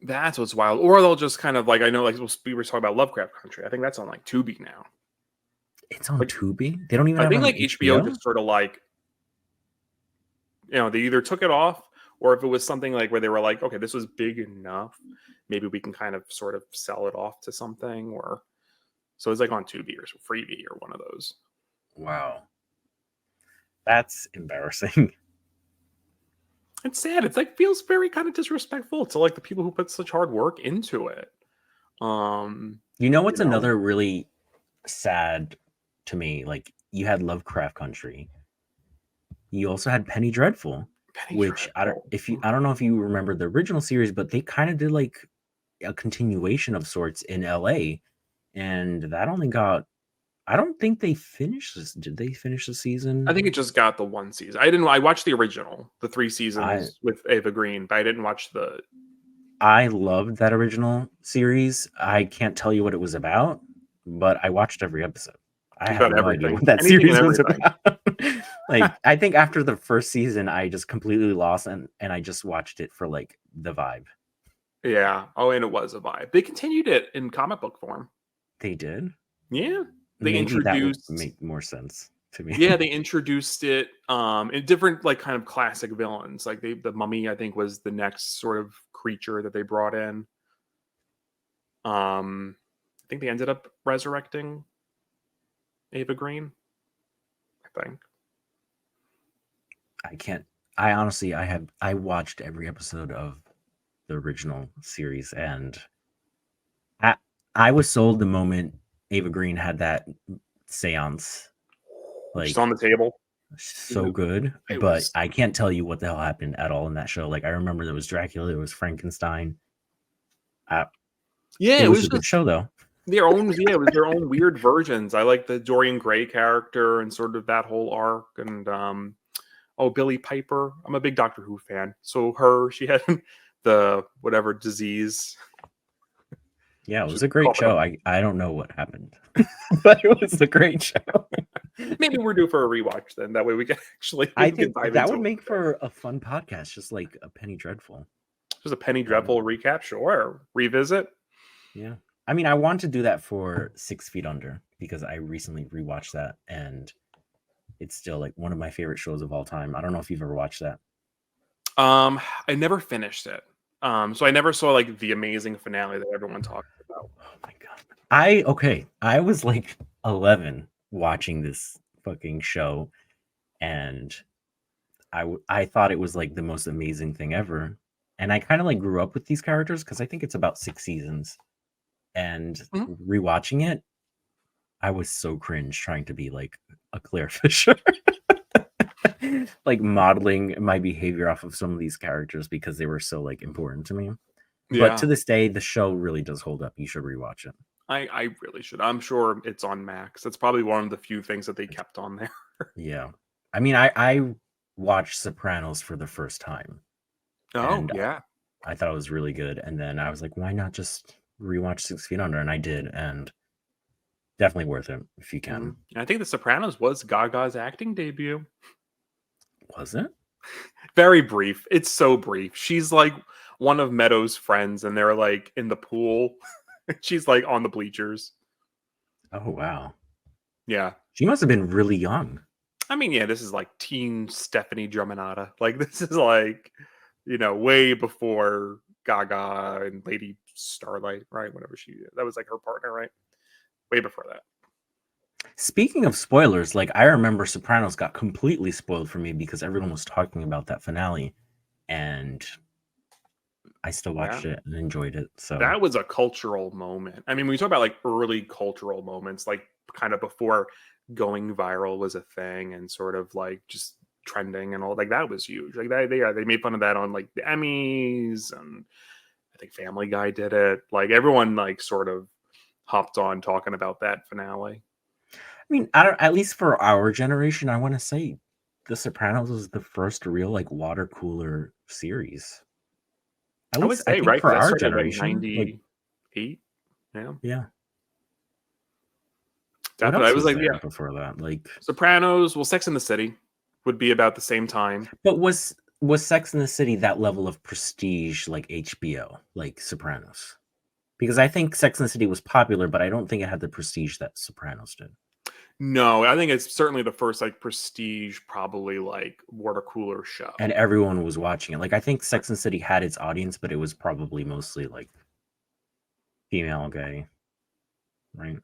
[SPEAKER 1] that's what's wild. Or they'll just kind of like I know like we were talking about Lovecraft Country. I think that's on like Tubi now.
[SPEAKER 2] It's on
[SPEAKER 1] Like
[SPEAKER 2] Tubi. They don't even
[SPEAKER 1] I
[SPEAKER 2] have it
[SPEAKER 1] think
[SPEAKER 2] on
[SPEAKER 1] like HBO
[SPEAKER 2] HBO.
[SPEAKER 1] just sort of like they either took it off or if it was something like where they were like, okay, this was big enough, maybe we can kind of sort of sell it off to something or so it's like on Tubi or Freebie or one of those.
[SPEAKER 2] Wow, that's embarrassing.
[SPEAKER 1] It's sad. It's like feels very kind of disrespectful to like the people who put such hard work into it. Um,
[SPEAKER 2] You know
[SPEAKER 1] you
[SPEAKER 2] what's
[SPEAKER 1] know,
[SPEAKER 2] another really sad to me? Like you had Lovecraft Country. You also had Penny Dreadful,
[SPEAKER 1] Penny
[SPEAKER 2] which
[SPEAKER 1] Dreadful.
[SPEAKER 2] I don't know if you remember the original series, but they kind of did like a continuation of sorts in LA, and that only got. I don't think they finished this. Did they finish the
[SPEAKER 1] I think
[SPEAKER 2] season?
[SPEAKER 1] it just got the one season. I didn't. I watched the original, the 3 seasons
[SPEAKER 2] I
[SPEAKER 1] with Ava Green, but I didn't watch the.
[SPEAKER 2] I loved that original series. I can't tell you what it was about, but I watched every episode. I
[SPEAKER 1] It's
[SPEAKER 2] have
[SPEAKER 1] about
[SPEAKER 2] no idea
[SPEAKER 1] everything,
[SPEAKER 2] what that
[SPEAKER 1] anything and
[SPEAKER 2] series was
[SPEAKER 1] everything.
[SPEAKER 2] about. Like, I think after the first season, I just completely lost and I just watched it for like the vibe.
[SPEAKER 1] Yeah. Oh, and it was a vibe. They continued it in comic book form.
[SPEAKER 2] They did.
[SPEAKER 1] Yeah. They
[SPEAKER 2] Maybe that would
[SPEAKER 1] introduced.
[SPEAKER 2] make more sense to me.
[SPEAKER 1] Yeah, they introduced it in different like kind of classic villains. Like the mummy, I think, was the next sort of creature that they brought in. Um, think they ended up resurrecting Ava Green. I think.
[SPEAKER 2] I can't. I honestly, I watched every episode of the original series, and I I was sold the moment Ava Green had that seance.
[SPEAKER 1] Just
[SPEAKER 2] Like,
[SPEAKER 1] on the table.
[SPEAKER 2] so good,
[SPEAKER 1] It
[SPEAKER 2] but
[SPEAKER 1] was.
[SPEAKER 2] I can't tell you what the hell happened at all in that show. Like, I remember there was Dracula, there was Frankenstein. Uh,
[SPEAKER 1] Yeah,
[SPEAKER 2] it
[SPEAKER 1] it
[SPEAKER 2] was
[SPEAKER 1] was
[SPEAKER 2] a good
[SPEAKER 1] just
[SPEAKER 2] show, though.
[SPEAKER 1] their own. Yeah, it was their own weird versions. I like the Dorian Gray character and sort of that whole arc, and oh, Billie Piper. I'm a big Doctor Who fan, so she had the whatever disease.
[SPEAKER 2] Yeah, it
[SPEAKER 1] She
[SPEAKER 2] was a great
[SPEAKER 1] called it
[SPEAKER 2] show. I don't know what happened, but it was a great show.
[SPEAKER 1] maybe we're due for a rewatch then. That way we can actually
[SPEAKER 2] I
[SPEAKER 1] we can
[SPEAKER 2] think
[SPEAKER 1] dive
[SPEAKER 2] that
[SPEAKER 1] into
[SPEAKER 2] would
[SPEAKER 1] it.
[SPEAKER 2] make for a fun podcast, just like a Penny Dreadful.
[SPEAKER 1] Just a Penny
[SPEAKER 2] Um,
[SPEAKER 1] Dreadful recap, sure. Revisit.
[SPEAKER 2] yeah. I mean, I want to do that for 6 Feet Under because I recently rewatched that and it's still like one of my favorite shows of all time. I don't know if you've ever watched that.
[SPEAKER 1] I never finished it. So I never saw like the amazing finale that everyone talked about.
[SPEAKER 2] Oh my god. I was like 11 watching this fucking show and I thought it was like the most amazing thing ever. And I kind of like grew up with these characters because I think it's about 6 seasons. And
[SPEAKER 1] Mhm.
[SPEAKER 2] rewatching it, I was so cringe trying to be like a Claire Fisher. Like modeling my behavior off of some of these characters because they were so like important to me. But
[SPEAKER 1] Yeah,
[SPEAKER 2] to this day, the show really does hold up. You should rewatch it.
[SPEAKER 1] I really should. I'm sure it's on Max. That's probably one of the few things that they kept on there.
[SPEAKER 2] Yeah. I mean, I watched Sopranos for the first time
[SPEAKER 1] Oh
[SPEAKER 2] and
[SPEAKER 1] yeah.
[SPEAKER 2] I thought it was really good. And then I was like, why not just rewatch 6 Feet Under? And I did, and definitely worth it if you
[SPEAKER 1] Mhm.
[SPEAKER 2] can.
[SPEAKER 1] I think The Sopranos was Gaga's acting debut.
[SPEAKER 2] Was it?
[SPEAKER 1] Very brief. It's so brief. She's like one of Meadows' friends, and they're like in the pool. She's like on the bleachers.
[SPEAKER 2] Oh wow.
[SPEAKER 1] Yeah.
[SPEAKER 2] She must have been really young.
[SPEAKER 1] I mean, yeah, this is like teen Stephanie Germanata. Like this is like, way before Gaga and Lady Starlight, right? Whatever that was like her partner, right? Way before that.
[SPEAKER 2] Speaking of spoilers, like I remember Sopranos got completely spoiled for me because everyone was talking about that finale, and I still
[SPEAKER 1] Yeah.
[SPEAKER 2] watched it and enjoyed it. So
[SPEAKER 1] That was a cultural moment. I mean, when we talk about like early cultural moments, like kind of before going viral was a thing and sort of like just trending and all, like that was huge. Like they made fun of that on like the Emmys, and I think Family Guy did it. Like everyone like sort of hopped on talking about that finale.
[SPEAKER 2] I mean, I don't, at least for our generation, I want to say The Sopranos was the first real like water cooler series. At
[SPEAKER 1] I would
[SPEAKER 2] least I
[SPEAKER 1] say,
[SPEAKER 2] think
[SPEAKER 1] right? Because
[SPEAKER 2] for
[SPEAKER 1] that
[SPEAKER 2] our
[SPEAKER 1] started like
[SPEAKER 2] generation. Like,
[SPEAKER 1] 98. Yeah.
[SPEAKER 2] yeah. What
[SPEAKER 1] Definitely. I
[SPEAKER 2] else
[SPEAKER 1] was
[SPEAKER 2] was
[SPEAKER 1] like,
[SPEAKER 2] there
[SPEAKER 1] yeah.
[SPEAKER 2] before that? Like,
[SPEAKER 1] Sopranos, well, Sex in the City would be about the same time.
[SPEAKER 2] but was Sex in the City that level of prestige like HBO, like Sopranos? Because I think Sex in the City was popular, but I don't think it had the prestige that Sopranos did.
[SPEAKER 1] No, I think it's certainly the first like prestige, probably like water cooler show.
[SPEAKER 2] And everyone was watching it. Like I think Sex and the City had its audience, but it was probably mostly like female gay, right?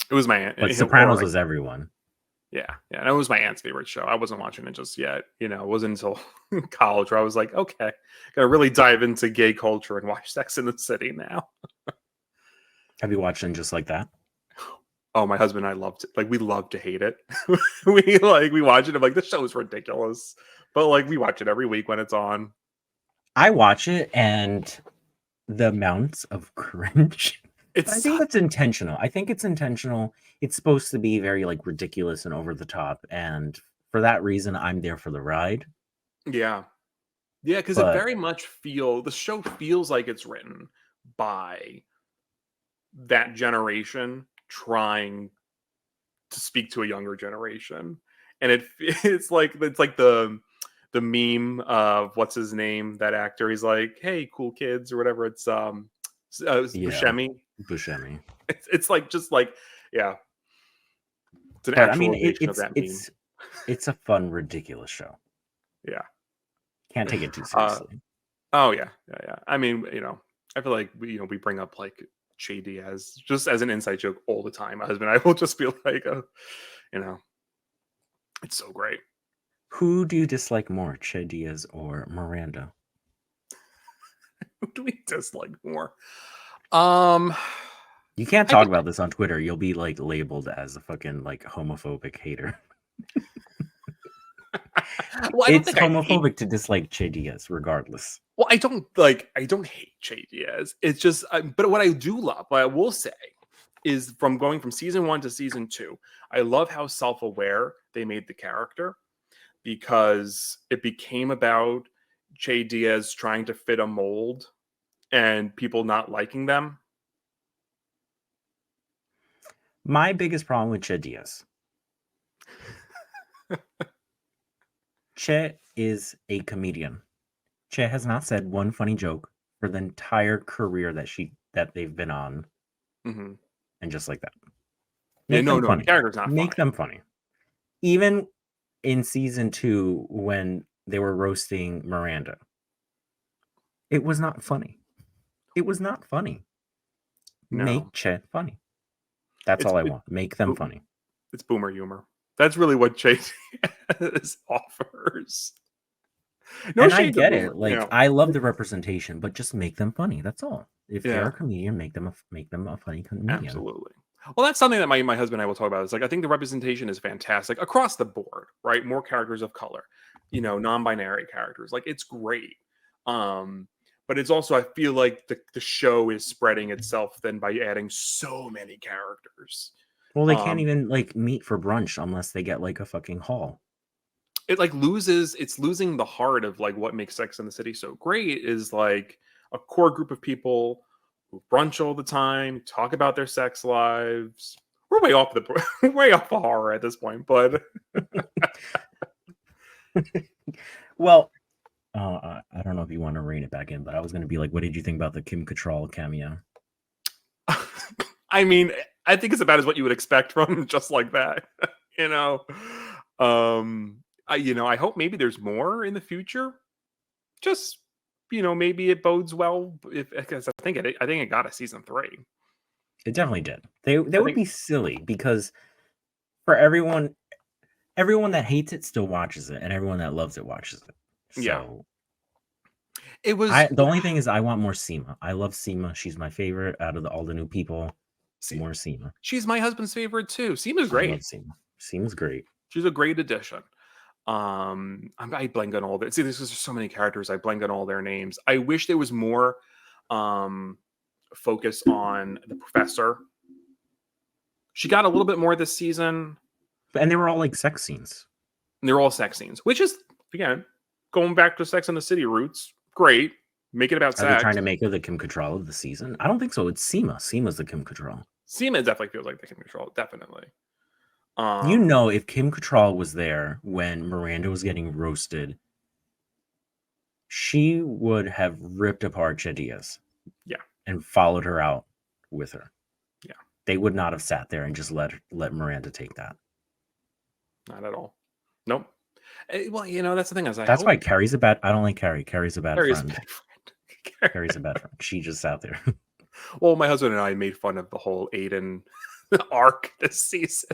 [SPEAKER 1] It was my aunt,
[SPEAKER 2] But
[SPEAKER 1] or
[SPEAKER 2] Sopranos
[SPEAKER 1] like,
[SPEAKER 2] was everyone.
[SPEAKER 1] yeah, and it was my aunt's favorite show. I wasn't watching it just yet. It wasn't until college where I was like, okay, gotta really dive into gay culture and watch Sex in the City now.
[SPEAKER 2] Have you watched it just like that?
[SPEAKER 1] Oh, my husband and I loved it. Like we love to hate it. we watch it. I'm like, this show is ridiculous, but like we watch it every week when it's on.
[SPEAKER 2] I watch it and the amounts of cringe. I
[SPEAKER 1] It's
[SPEAKER 2] think that's intentional. I think it's intentional. It's supposed to be very like ridiculous and over the top. And for that reason, I'm there for the ride.
[SPEAKER 1] yeah, yeah, because it
[SPEAKER 2] But
[SPEAKER 1] very much the show feels like it's written by that generation trying to speak to a younger generation, and it's like the meme of what's his name, that actor. He's like, hey, cool kids, or whatever. It's
[SPEAKER 2] yeah,
[SPEAKER 1] Buscemi.
[SPEAKER 2] Buscemi.
[SPEAKER 1] It's like just like, yeah, it's an
[SPEAKER 2] But I mean,
[SPEAKER 1] actualization of that meme.
[SPEAKER 2] it's a fun, ridiculous show.
[SPEAKER 1] Yeah.
[SPEAKER 2] Can't take it too
[SPEAKER 1] Uh,
[SPEAKER 2] seriously.
[SPEAKER 1] oh yeah, yeah, yeah. I mean, I feel like we bring up like Che Diaz just as an inside joke all the time. My husband and I will just be like, you know, it's so great.
[SPEAKER 2] Who do you dislike more, Che Diaz or Miranda?
[SPEAKER 1] Who do we dislike more? Um,
[SPEAKER 2] You can't
[SPEAKER 1] I
[SPEAKER 2] talk
[SPEAKER 1] think.
[SPEAKER 2] about this on Twitter. You'll be like labeled as a fucking like homophobic hater.
[SPEAKER 1] Well, I don't
[SPEAKER 2] It's
[SPEAKER 1] think I hate.
[SPEAKER 2] homophobic to dislike Che Diaz, regardless.
[SPEAKER 1] Well, I don't like. I don't hate Che Diaz. It's just. But what I do love, what I will say, is from going from season 1 to season 2. I love how self-aware they made the character because it became about Che Diaz trying to fit a mold and people not liking them.
[SPEAKER 2] My biggest problem with Che Diaz. Che is a comedian. Che has not said one funny joke for the entire career that they've been on,
[SPEAKER 1] Mm-hmm.
[SPEAKER 2] and just like that,
[SPEAKER 1] Yeah,
[SPEAKER 2] make them
[SPEAKER 1] no, the
[SPEAKER 2] funny.
[SPEAKER 1] character's not
[SPEAKER 2] Make
[SPEAKER 1] funny.
[SPEAKER 2] them funny. Even in season 2, when they were roasting Miranda, it was not funny. It was not funny.
[SPEAKER 1] No,
[SPEAKER 2] Make Che funny. That's
[SPEAKER 1] it's
[SPEAKER 2] all I
[SPEAKER 1] it,
[SPEAKER 2] want. Make them funny.
[SPEAKER 1] it's boomer humor. That's really what Che Diaz offers. No
[SPEAKER 2] And I
[SPEAKER 1] shade to
[SPEAKER 2] get
[SPEAKER 1] boomer.
[SPEAKER 2] it. Like, I love the representation, but just make them funny. That's all. If they're
[SPEAKER 1] Yeah,
[SPEAKER 2] a comedian, make them a funny comedian.
[SPEAKER 1] absolutely. Well, that's something that my husband and I will talk about. It's like I think the representation is fantastic across the board, right? More characters of color, non-binary characters. Like it's great. But it's also I feel like the show is spreading itself then by adding so many characters.
[SPEAKER 2] Well, they can't
[SPEAKER 1] Um,
[SPEAKER 2] even like meet for brunch unless they get like a fucking hall.
[SPEAKER 1] it like it's losing the heart of like what makes Sex in the City so great is like a core group of people who brunch all the time, talk about their sex lives. We're way off the way off the horror at this point, but
[SPEAKER 2] Well, I don't know if you want to rein it back in, but I was going to be like, what did you think about the Kim Cattrall cameo?
[SPEAKER 1] I mean, I think it's about as what you would expect from just like that, you know. I hope maybe there's more in the future. Just maybe it bodes well if because I think it got a season 3.
[SPEAKER 2] It definitely did. They
[SPEAKER 1] I
[SPEAKER 2] would
[SPEAKER 1] think
[SPEAKER 2] be silly because for everyone that hates it still watches it, and everyone that loves it watches it.
[SPEAKER 1] yeah,
[SPEAKER 2] So
[SPEAKER 1] it was.
[SPEAKER 2] the only thing is I want more Seema. I love Seema. She's my favorite out of all the new people.
[SPEAKER 1] See,
[SPEAKER 2] More Seema.
[SPEAKER 1] she's my husband's favorite too. Seema's
[SPEAKER 2] I
[SPEAKER 1] great.
[SPEAKER 2] love Seema. Seema's great.
[SPEAKER 1] She's a great addition. I blank on all that. See, there's so many characters. I blank on all their names. I wish there was more focus on the professor. She got a little bit more this season.
[SPEAKER 2] And they were all like sex scenes.
[SPEAKER 1] And they're all sex scenes, which is again going back to Sex and the City roots. Great, make it about
[SPEAKER 2] Are
[SPEAKER 1] sex.
[SPEAKER 2] they trying to make her the Kim Cattrall of the season? I don't think so. It's Seema. Seema's the Kim Cattrall.
[SPEAKER 1] Seema definitely feels like they can control it. Definitely.
[SPEAKER 2] If Kim Cattrall was there when Miranda was getting roasted, she would have ripped apart Che Diaz.
[SPEAKER 1] Yeah.
[SPEAKER 2] And followed her out with her.
[SPEAKER 1] Yeah.
[SPEAKER 2] They would not have sat there and just let Miranda take that.
[SPEAKER 1] Not at all. Nope. Well, that's the thing.
[SPEAKER 2] That's why Carrie's a bad. I don't like Carrie. Carrie's a bad
[SPEAKER 1] Carrie's
[SPEAKER 2] friend.
[SPEAKER 1] a bad friend.
[SPEAKER 2] Carrie's a bad friend. She just sat there.
[SPEAKER 1] Well, my husband and I made fun of the whole Aiden arc this season.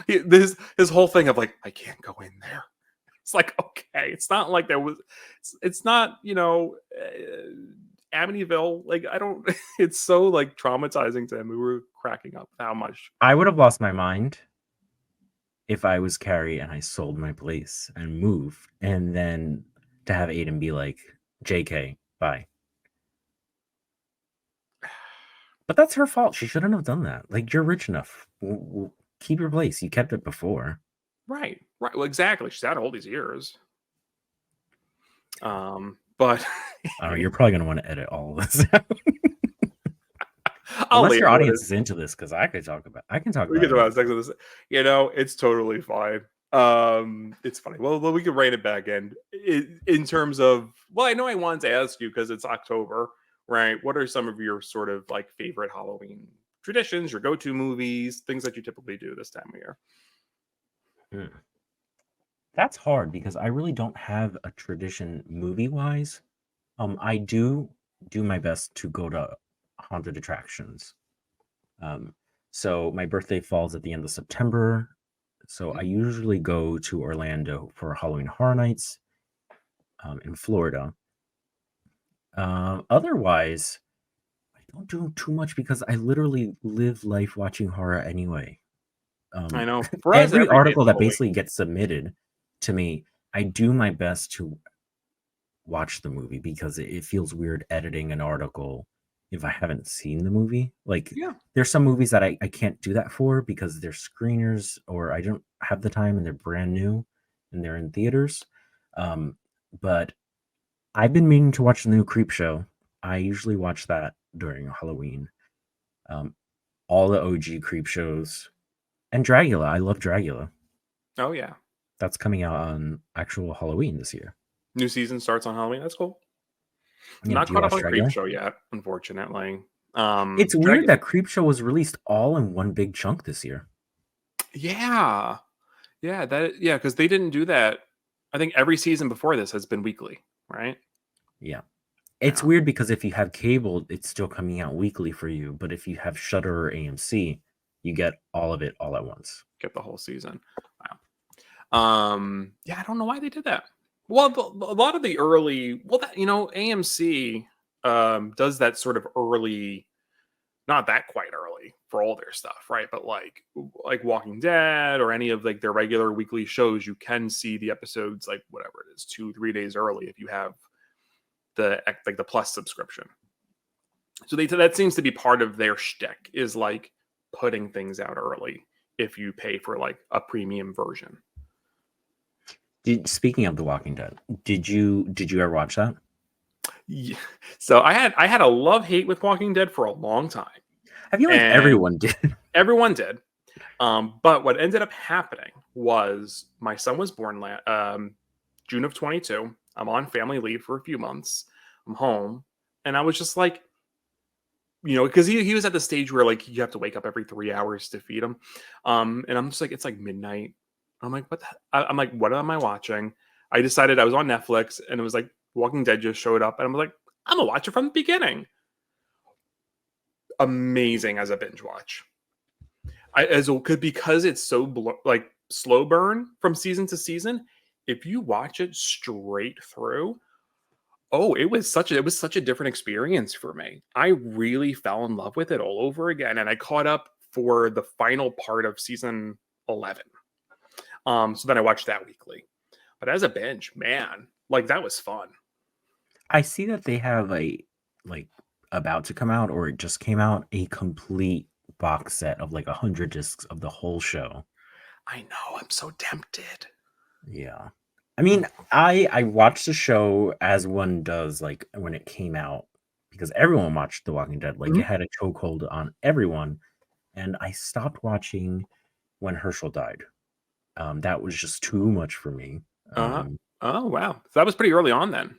[SPEAKER 1] His whole thing of like, I can't go in there. It's like, okay, it's not like there was. It's not Amityville. Like I don't. It's so like traumatizing to him. We were cracking up how much.
[SPEAKER 2] I would have lost my mind if I was Carrie and I sold my place and moved, and then to have Aiden be like, "JK, bye." But that's her fault. She shouldn't have done that. Like, you're rich enough. Keep your place. You kept it before.
[SPEAKER 1] Right. Well, exactly. She's had all these years. But
[SPEAKER 2] I don't know. You're probably gonna want to edit all of this out.
[SPEAKER 1] Unless
[SPEAKER 2] Unless your audience is into this, because I can talk about
[SPEAKER 1] Sex with this. It's totally fine. It's funny. Well, we can rein it back in terms of. Well, I know I wanted to ask you because it's October, right? What are some of your sort of like favorite Halloween traditions, your go-to movies, things that you typically do this time of year?
[SPEAKER 2] That's hard because I really don't have a tradition movie-wise. I do my best to go to haunted attractions. Um, so my birthday falls at the end of September. So I
[SPEAKER 1] Mhm.
[SPEAKER 2] usually go to Orlando for Halloween Horror Nights in Florida. Otherwise, I don't do too much because I literally live life watching horror anyway.
[SPEAKER 1] I
[SPEAKER 2] Um,
[SPEAKER 1] know. For us,
[SPEAKER 2] every
[SPEAKER 1] every day is
[SPEAKER 2] article that
[SPEAKER 1] Halloween.
[SPEAKER 2] basically gets submitted to me, I do my best to watch the movie because it feels weird editing an article if I haven't seen the movie. Like
[SPEAKER 1] Yeah.
[SPEAKER 2] there's some movies that I can't do that for because they're screeners or I don't have the time and they're brand new and they're in theaters. But I've been meaning to watch the new Creep Show. I usually watch that during Halloween. Um, all the OG Creep shows and Dragula. I love Dragula.
[SPEAKER 1] Oh yeah.
[SPEAKER 2] That's coming out on actual Halloween this year.
[SPEAKER 1] New season starts on Halloween. That's cool. I'm
[SPEAKER 2] Yeah,
[SPEAKER 1] not
[SPEAKER 2] do you
[SPEAKER 1] caught up
[SPEAKER 2] watch
[SPEAKER 1] on Creep
[SPEAKER 2] Dragula?
[SPEAKER 1] Show yet, unfortunately.
[SPEAKER 2] It's weird
[SPEAKER 1] Dragon.
[SPEAKER 2] that Creepshow was released all in one big chunk this year.
[SPEAKER 1] Yeah. Yeah, because they didn't do that. I think every season before this has been weekly, right?
[SPEAKER 2] Yeah. It's
[SPEAKER 1] Yeah.
[SPEAKER 2] weird because if you have cable, it's still coming out weekly for you. But if you have Shudder or AMC, you get all of it all at once.
[SPEAKER 1] Get the whole season. Wow. Yeah, I don't know why they did that. Well, a lot of the early, well, that AMC does that sort of early, not that quite early for all their stuff, right? But like Walking Dead or any of like their regular weekly shows, you can see the episodes like whatever it is, 2-3 days early if you have the plus subscription. So that seems to be part of their shtick is like putting things out early if you pay for like a premium version.
[SPEAKER 2] Speaking of The Walking Dead, did you ever watch that?
[SPEAKER 1] Yeah. So I had a love hate with Walking Dead for a long time,
[SPEAKER 2] I feel like
[SPEAKER 1] and
[SPEAKER 2] everyone did.
[SPEAKER 1] everyone did. But what ended up happening was my son was born June of 22. I'm on family leave for a few months. I'm home, and I was just like, because he was at the stage where like you have to wake up every 3 hours to feed him. And I'm just like, it's like midnight. I'm like, what? I'm like, what am I watching? I decided I was on Netflix, and it was like Walking Dead just showed up, and I'm like, I'm gonna watch it from the beginning. Amazing as a binge watch. Because it's so like slow burn from season to season. If you watch it straight through, oh, it was such a different experience for me. I really fell in love with it all over again, and I caught up for the final part of season 11. So then I watched that weekly. But as a binge, man, like that was fun.
[SPEAKER 2] I see that they have a like about to come out or it just came out a complete box set of like 100 discs of the whole show.
[SPEAKER 1] I know, I'm so tempted.
[SPEAKER 2] Yeah. I mean, I watched the show as one does, like when it came out, because everyone watched The Walking Dead. Like it
[SPEAKER 1] Mhm.
[SPEAKER 2] had a chokehold on everyone, and I stopped watching when Herschel died. That was just too much for me.
[SPEAKER 1] Uh-huh.
[SPEAKER 2] Um,
[SPEAKER 1] Oh wow, so that was pretty early on then.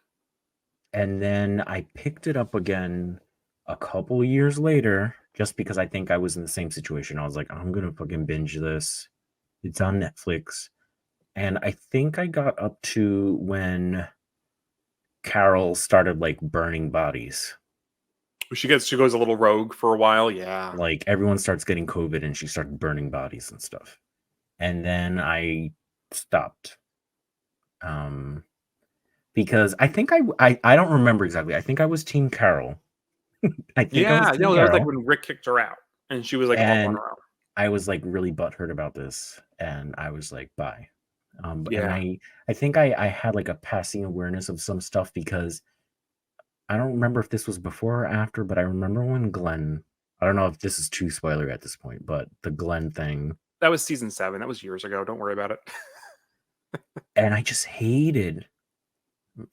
[SPEAKER 2] and then I picked it up again a couple years later, just because I think I was in the same situation. I was like, I'm gonna fucking binge this. It's on Netflix. And I think I got up to when Carol started like burning bodies.
[SPEAKER 1] She goes a little rogue for a while. Yeah.
[SPEAKER 2] Like everyone starts getting COVID and she started burning bodies and stuff. And then I stopped. Because I think I don't remember exactly. I think I was Team Carol. I think I was
[SPEAKER 1] Yeah,
[SPEAKER 2] Team
[SPEAKER 1] that was like
[SPEAKER 2] Carol.
[SPEAKER 1] when Rick kicked her out and she was like off on
[SPEAKER 2] And
[SPEAKER 1] her own.
[SPEAKER 2] I was like really butthurt about this. And I was like, bye. And
[SPEAKER 1] Yeah.
[SPEAKER 2] I think I had like a passing awareness of some stuff because I don't remember if this was before or after, but I remember when Glenn, I don't know if this is too spoiler at this point, but the Glenn thing,
[SPEAKER 1] That was season 7. That was years ago. Don't worry about it.
[SPEAKER 2] and I just hated,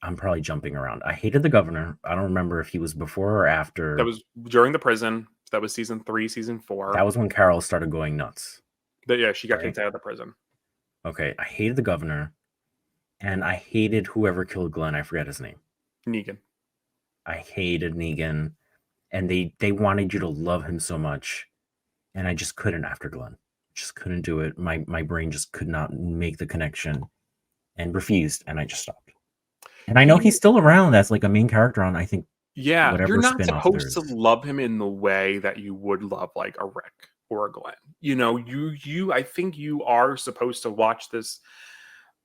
[SPEAKER 2] I'm probably jumping around. I hated the governor. I don't remember if he was before or
[SPEAKER 1] That
[SPEAKER 2] after.
[SPEAKER 1] was during the prison. That was season 3, season 4.
[SPEAKER 2] That was when Carol started going nuts.
[SPEAKER 1] Yeah, she got
[SPEAKER 2] Right?
[SPEAKER 1] kicked out of the prison.
[SPEAKER 2] Okay. I hated the governor and I hated whoever killed Glenn. I forget his name.
[SPEAKER 1] Negan.
[SPEAKER 2] I hated Negan. And they wanted you to love him so much. And I just couldn't after Glenn. Just couldn't do it. My brain just could not make the connection and refused, and I just stopped. And I know he's still around as like a main character on I think
[SPEAKER 1] Yeah, you're
[SPEAKER 2] whatever
[SPEAKER 1] not
[SPEAKER 2] spin-off there
[SPEAKER 1] supposed to
[SPEAKER 2] is.
[SPEAKER 1] love him in the way that you would love like a Rick or a Glenn. You know, you I think you are supposed to watch this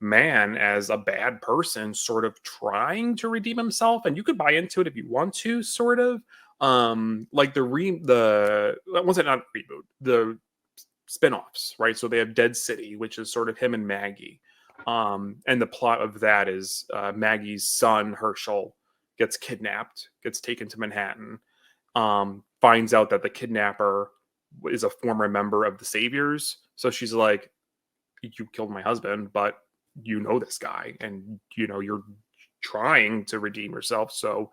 [SPEAKER 1] man as a bad person sort of trying to redeem himself, and you could buy into it if you want to, sort of. Like the was it not reboot, the spin-offs, right? So they have Dead City, which is sort of him and Maggie. And the plot of that is Maggie's son Herschel gets kidnapped, gets taken to Manhattan, finds out that the kidnapper is a former member of the Saviors. So she's like, "You killed my husband, but you know this guy, and you know you're trying to redeem yourself. So,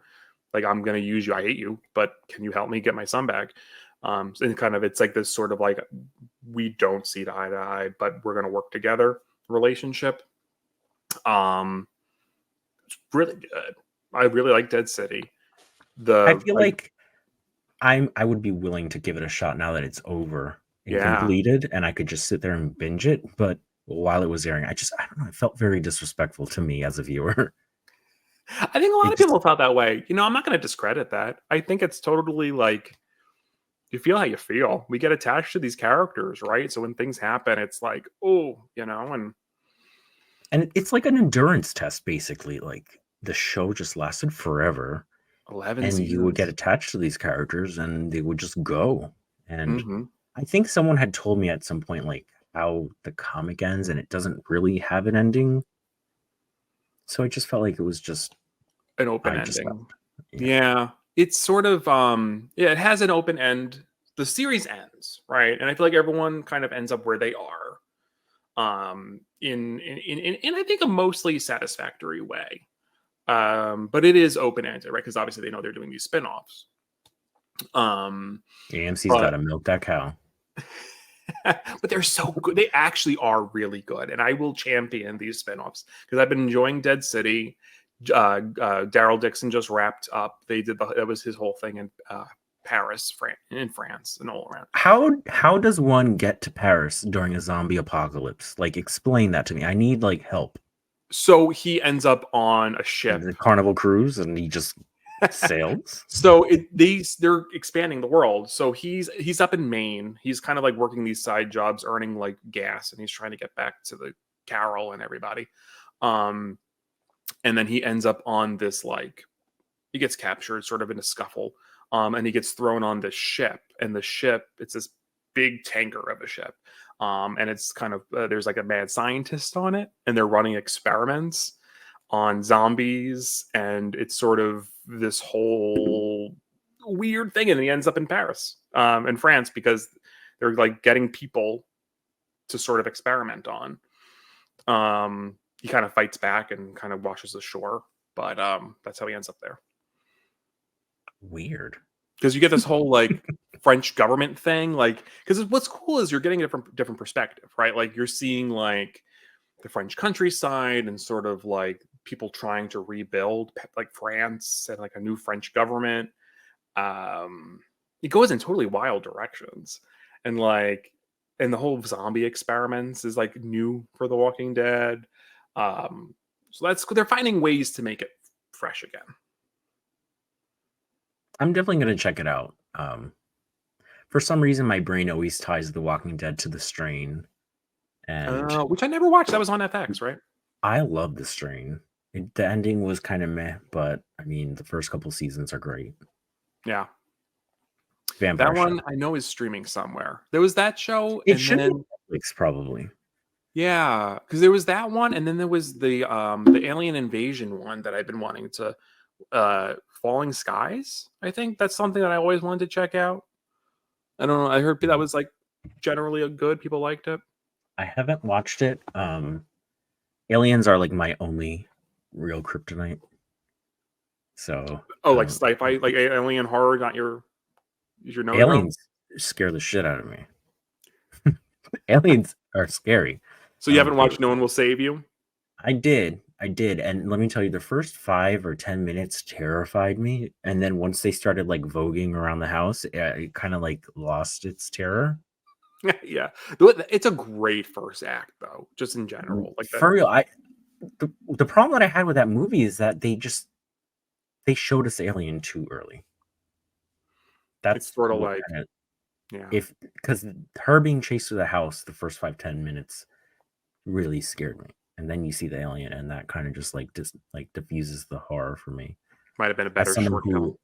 [SPEAKER 1] like, I'm gonna use you. I hate you, but can you help me get my son back?" And kind of it's like this sort of like we don't see eye to eye, but we're gonna work together relationship. Um, it's really good. I really like Dead City.
[SPEAKER 2] I
[SPEAKER 1] The
[SPEAKER 2] feel
[SPEAKER 1] like,
[SPEAKER 2] like I would be willing to give it a shot now that it's over and
[SPEAKER 1] yeah,
[SPEAKER 2] completed, and I could just sit there and binge it. But while it was airing, I don't know, it felt very disrespectful to me as a viewer.
[SPEAKER 1] I think a lot
[SPEAKER 2] It
[SPEAKER 1] of
[SPEAKER 2] just
[SPEAKER 1] people felt that way. You know, I'm not gonna discredit that. I think it's totally like you feel how you feel. We get attached to these characters, right? So when things happen, it's like, oh, you know, and
[SPEAKER 2] it's like an endurance test, basically. Like the show just lasted forever,
[SPEAKER 1] 11
[SPEAKER 2] and you would get
[SPEAKER 1] seasons.
[SPEAKER 2] attached to these characters, and they would just go. And
[SPEAKER 1] Hmm.
[SPEAKER 2] I think someone had told me at some point, like how the comic ends, and it doesn't really have an ending. So I just felt like it was just
[SPEAKER 1] An open
[SPEAKER 2] I just
[SPEAKER 1] ending.
[SPEAKER 2] stopped. Yeah.
[SPEAKER 1] Yeah. It's sort of yeah, it has an open end. The series ends, right? And I feel like everyone kind of ends up where they are. In I think a mostly satisfactory way. But it is open ended, right? Because obviously they know they're doing these spin-offs. Um,
[SPEAKER 2] AMC's got
[SPEAKER 1] but
[SPEAKER 2] to milk that cow.
[SPEAKER 1] but they're so good. They actually are really good, and I will champion these spinoffs because I've been enjoying Dead City. Daryl Dixon just wrapped up. They did that was his whole thing in Paris, in France, and all around.
[SPEAKER 2] How does one get to Paris during a zombie apocalypse? Like, explain that to me. I need like help.
[SPEAKER 1] So he ends up on a ship.
[SPEAKER 2] The Carnival cruise, and he just sails.
[SPEAKER 1] So they're expanding the world. So he's up in Maine. He's kind of like working these side jobs, earning like gas, and he's trying to get back to the Carol and everybody. Um, and then he ends up on this like he gets captured sort of in a scuffle, and he gets thrown on this ship, and the ship it's this big tanker of a ship, and it's kind of there's like a mad scientist on it, and they're running experiments on zombies, and it's sort of this whole weird thing, and he ends up in Paris, in France, because they're like getting people to sort of experiment on. He kind of fights back and kind of washes ashore, but that's how he ends up there.
[SPEAKER 2] Weird.
[SPEAKER 1] Because you get this whole like French government thing, like because what's cool is you're getting a different perspective, right? Like you're seeing like the French countryside and sort of like people trying to rebuild like France and like a new French government. It goes in totally wild directions, and like and the whole zombie experiments is like new for The Walking Dead. So that's they're finding ways to make it fresh again.
[SPEAKER 2] I'm definitely gonna check it out. For some reason, my brain always ties The Walking Dead to The Strain, and
[SPEAKER 1] Which I never watched. That was on FX, right?
[SPEAKER 2] I love The Strain. The ending was kind of meh, but I mean, the first couple seasons are great.
[SPEAKER 1] Yeah. That
[SPEAKER 2] Vampire
[SPEAKER 1] one
[SPEAKER 2] show.
[SPEAKER 1] I know is streaming somewhere. There was that show,
[SPEAKER 2] It
[SPEAKER 1] and
[SPEAKER 2] should be
[SPEAKER 1] then
[SPEAKER 2] Netflix, probably.
[SPEAKER 1] yeah, because there was that one, and then there was the alien invasion one that I've been wanting to Falling Skies. I think that's something that I always wanted to check out. I don't know. I heard that was like generally a good. People liked it.
[SPEAKER 2] I haven't watched it. Aliens are like my only real kryptonite. So
[SPEAKER 1] Oh, like sci-fi, like alien horror, not your no no.
[SPEAKER 2] aliens scare the shit out of me. Aliens are scary.
[SPEAKER 1] So you haven't watched No One Will Save You?
[SPEAKER 2] I did, and let me tell you, the first 5 or 10 minutes terrified me, and then once they started like voguing around the house, it kind of like lost its terror.
[SPEAKER 1] Yeah, it's a great first act though, just in general. Like that.
[SPEAKER 2] For real, the problem that I had with that movie is that they they showed us Alien too early.
[SPEAKER 1] It's
[SPEAKER 2] That's
[SPEAKER 1] sort of
[SPEAKER 2] what
[SPEAKER 1] like,
[SPEAKER 2] kind of
[SPEAKER 1] yeah.
[SPEAKER 2] if because her being chased through the house the first 5-10 minutes really scared me, and then you see the alien, and that kind of just like diffuses the horror for me.
[SPEAKER 1] Might have been a
[SPEAKER 2] As
[SPEAKER 1] better
[SPEAKER 2] someone
[SPEAKER 1] short film.
[SPEAKER 2] who,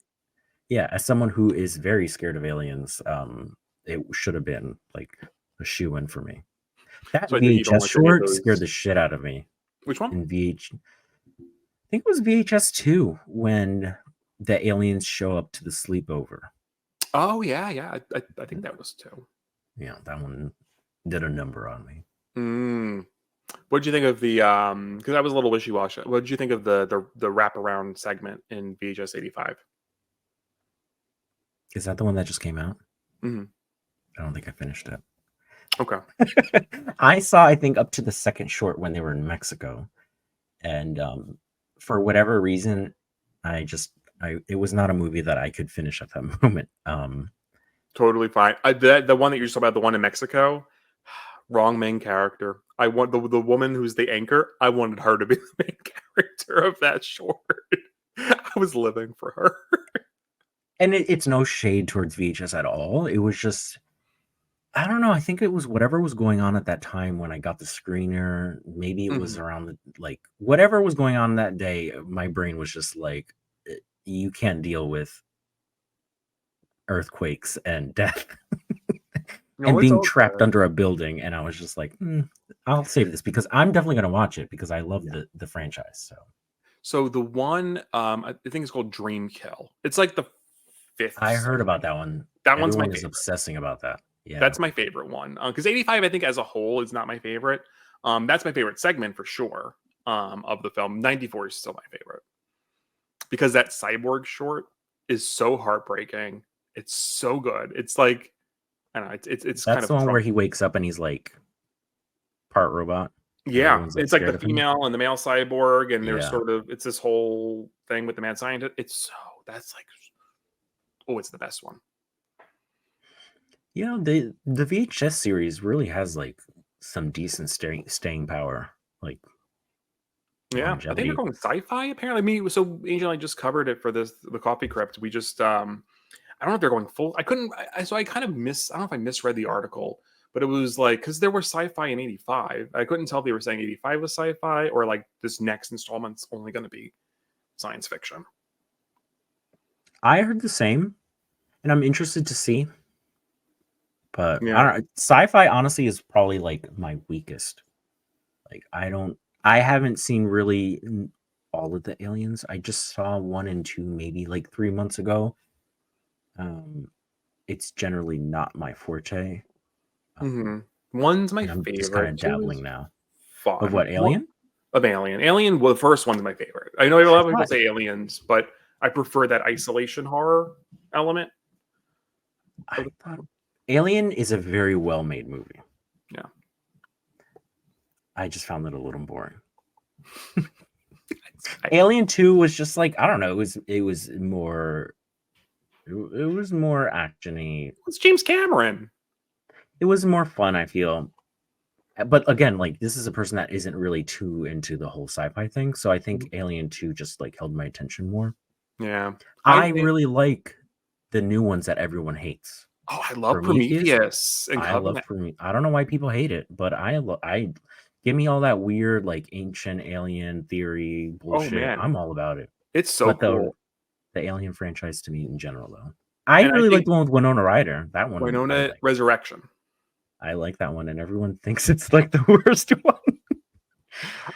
[SPEAKER 2] yeah, as someone who is very scared of aliens, it should have been like a shoe in for me. That
[SPEAKER 1] So I think you don't
[SPEAKER 2] VHS
[SPEAKER 1] like any of
[SPEAKER 2] short scared
[SPEAKER 1] those.
[SPEAKER 2] the shit out of me.
[SPEAKER 1] Which one?
[SPEAKER 2] In I think it was VHS 2 when the aliens show up to the sleepover.
[SPEAKER 1] Oh yeah, yeah. I think that was two.
[SPEAKER 2] Yeah, that one did a number on me.
[SPEAKER 1] Mm. What did you think of the because I was a little wishy-washy. What did you think of the wraparound segment in VHS 85?
[SPEAKER 2] Is that the one that just came out?
[SPEAKER 1] Hmm.
[SPEAKER 2] I don't think I finished it.
[SPEAKER 1] Okay.
[SPEAKER 2] I saw, I think, up to the second short when they were in Mexico, and for whatever reason, it was not a movie that I could finish at that moment.
[SPEAKER 1] Totally fine. The one that you just talking about, the one in Mexico, wrong main character. I want the woman who's the anchor. I wanted her to be the main character of that short. I was living for her.
[SPEAKER 2] And it's no shade towards VHS at all. It was just, I don't know. I think it was whatever was going on at that time when I got the screener. Maybe it was
[SPEAKER 1] Mhm.
[SPEAKER 2] around whatever was going on that day. My brain was just like, you can't deal with earthquakes and death
[SPEAKER 1] No,
[SPEAKER 2] and
[SPEAKER 1] it's
[SPEAKER 2] being
[SPEAKER 1] all
[SPEAKER 2] trapped
[SPEAKER 1] good.
[SPEAKER 2] under a building. And I was just like, I'll save this because I'm definitely going to watch it because I love
[SPEAKER 1] Yeah.
[SPEAKER 2] the franchise. So
[SPEAKER 1] So the one, I think it's called Dream Kill. It's like the fifth
[SPEAKER 2] I heard about
[SPEAKER 1] segment.
[SPEAKER 2] that one.
[SPEAKER 1] That one's my
[SPEAKER 2] Everyone is
[SPEAKER 1] favorite.
[SPEAKER 2] obsessing about that. Yeah.
[SPEAKER 1] That's my favorite one. Because 85, I think, as a whole, is not my favorite. That's my favorite segment for sure. Of the film. 94 is still my favorite because that cyborg short is so heartbreaking. It's so good. It's like I don't know. It's kind
[SPEAKER 2] That's the
[SPEAKER 1] of
[SPEAKER 2] one
[SPEAKER 1] Trump.
[SPEAKER 2] where he wakes up and he's like part robot and
[SPEAKER 1] Yeah,
[SPEAKER 2] everyone's like
[SPEAKER 1] it's like the
[SPEAKER 2] scared of him.
[SPEAKER 1] female and the male cyborg, and there's
[SPEAKER 2] Yeah.
[SPEAKER 1] sort of it's this whole thing with the mad scientist. That's like it's the best one.
[SPEAKER 2] You know, the VHS series really has like some decent staying power, like
[SPEAKER 1] Yeah, I think they're
[SPEAKER 2] longevity.
[SPEAKER 1] going sci-fi. Apparently, so Angel and I just covered it for the coffee crypt. We just I don't know if they're going full. I couldn't. So I kind of I don't know if I misread the article, but it was like because there were sci-fi in '85. I couldn't tell if they were saying '85 was sci-fi or like this next installment's only going to be science fiction.
[SPEAKER 2] I heard the same, and I'm interested to see. But I
[SPEAKER 1] Yeah.
[SPEAKER 2] don't. Sci-fi honestly is probably like my weakest. Like I haven't seen really all of the aliens. I just saw 1 and 2 maybe like 3 months ago. It's generally not my forte.
[SPEAKER 1] Hmm. One's my
[SPEAKER 2] And I'm just kind
[SPEAKER 1] favorite.
[SPEAKER 2] of
[SPEAKER 1] Two is
[SPEAKER 2] dabbling now. Of
[SPEAKER 1] fun.
[SPEAKER 2] what, Alien?
[SPEAKER 1] Of Alien. Alien, well, the first one's my favorite. I know a lot
[SPEAKER 2] I
[SPEAKER 1] of people
[SPEAKER 2] thought
[SPEAKER 1] say Aliens, but I prefer that isolation horror element.
[SPEAKER 2] I thought Alien is a very well-made movie.
[SPEAKER 1] Yeah.
[SPEAKER 2] I just found it a little boring.
[SPEAKER 1] I-
[SPEAKER 2] Alien 2 was just like, I don't know, it was more actiony.
[SPEAKER 1] It's James Cameron.
[SPEAKER 2] It was more fun, I feel. But again, like this is a person that isn't really too into the whole sci-fi thing, so I think Alien 2 just like held my attention more.
[SPEAKER 1] Yeah.
[SPEAKER 2] I really like the new ones that everyone hates.
[SPEAKER 1] I love
[SPEAKER 2] Prometheus,
[SPEAKER 1] Prometheus and
[SPEAKER 2] I love
[SPEAKER 1] Covenant.
[SPEAKER 2] Prometheus. I don't know why people hate it, but I give me all that weird like ancient alien theory
[SPEAKER 1] Oh
[SPEAKER 2] bullshit.
[SPEAKER 1] man,
[SPEAKER 2] I'm all about it.
[SPEAKER 1] it's so
[SPEAKER 2] But
[SPEAKER 1] cool.
[SPEAKER 2] the Alien franchise to me in general though. I
[SPEAKER 1] And I
[SPEAKER 2] really like
[SPEAKER 1] think
[SPEAKER 2] the one with Winona Ryder. That one I
[SPEAKER 1] Winona
[SPEAKER 2] like.
[SPEAKER 1] Resurrection.
[SPEAKER 2] I like that one, and everyone thinks it's like the worst one.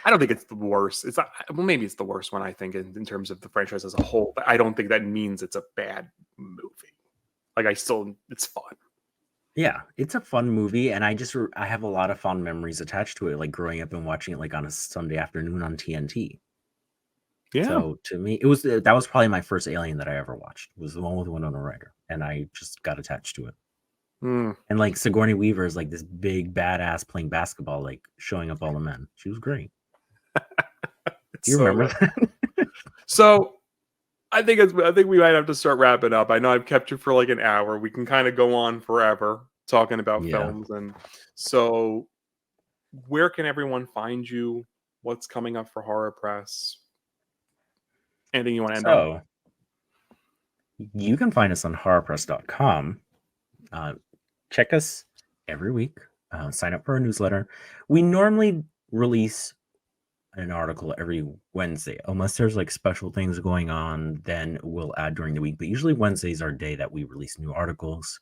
[SPEAKER 1] I don't think it's the worst. It's not, well, maybe it's the worst one. I think in terms of the franchise as a whole, but I don't think that means it's a bad movie. Like it's fun.
[SPEAKER 2] Yeah, it's a fun movie, and I have a lot of fond memories attached to it, like growing up and watching it like on a Sunday afternoon on TNT.
[SPEAKER 1] Yeah.
[SPEAKER 2] So to me, that was probably my first Alien that I ever watched. Was the one with Winona Ryder, and I just got attached to it.
[SPEAKER 1] Mm.
[SPEAKER 2] And like Sigourney Weaver is like this big badass playing basketball, like showing up all the men. She was great. Do you remember that?
[SPEAKER 1] So I think we might have to start wrapping up. I know I've kept you for like an hour. We can kind of go on forever talking about
[SPEAKER 2] Yeah.
[SPEAKER 1] films, and so where can everyone find you? What's coming up for Horror Press? Anything you want to end on?
[SPEAKER 2] So You can find us on horrorpress.com. Check us every week. Sign up for our newsletter. We normally release an article every Wednesday, unless there's like special things going on, then we'll add during the week. But usually Wednesday's our day that we release new articles.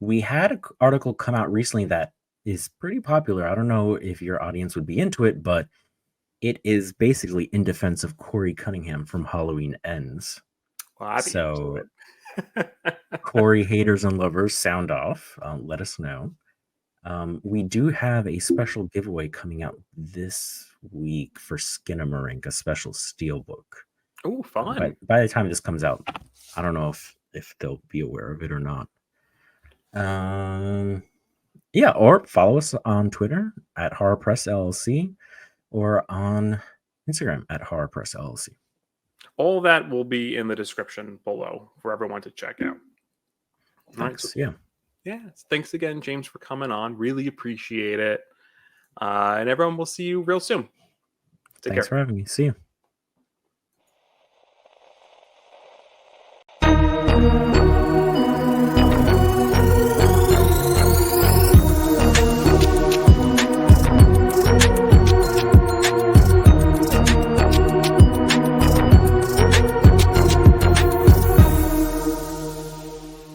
[SPEAKER 2] We had an article come out recently that is pretty popular. I don't know if your audience would be into it, but it is basically in defense of Corey Cunningham from Halloween Ends.
[SPEAKER 1] Well, I'd be into
[SPEAKER 2] So,
[SPEAKER 1] it.
[SPEAKER 2] Corey haters and lovers, sound off. Let us know. We do have a special giveaway coming out this week for Skinamarink, a special steelbook.
[SPEAKER 1] Oh, fun.
[SPEAKER 2] By the time this comes out, I don't know if they'll be aware of it or not. Yeah, or follow us on Twitter at HorrorPress LLC or on Instagram at HorrorPress LLC.
[SPEAKER 1] All that will be in the description below for everyone to check out.
[SPEAKER 2] Thanks.
[SPEAKER 1] Right, so,
[SPEAKER 2] Yeah.
[SPEAKER 1] yeah. Thanks again, James, for coming on. Really appreciate it. And everyone, will see you real soon. Take
[SPEAKER 2] Thanks
[SPEAKER 1] care.
[SPEAKER 2] for having me. See you.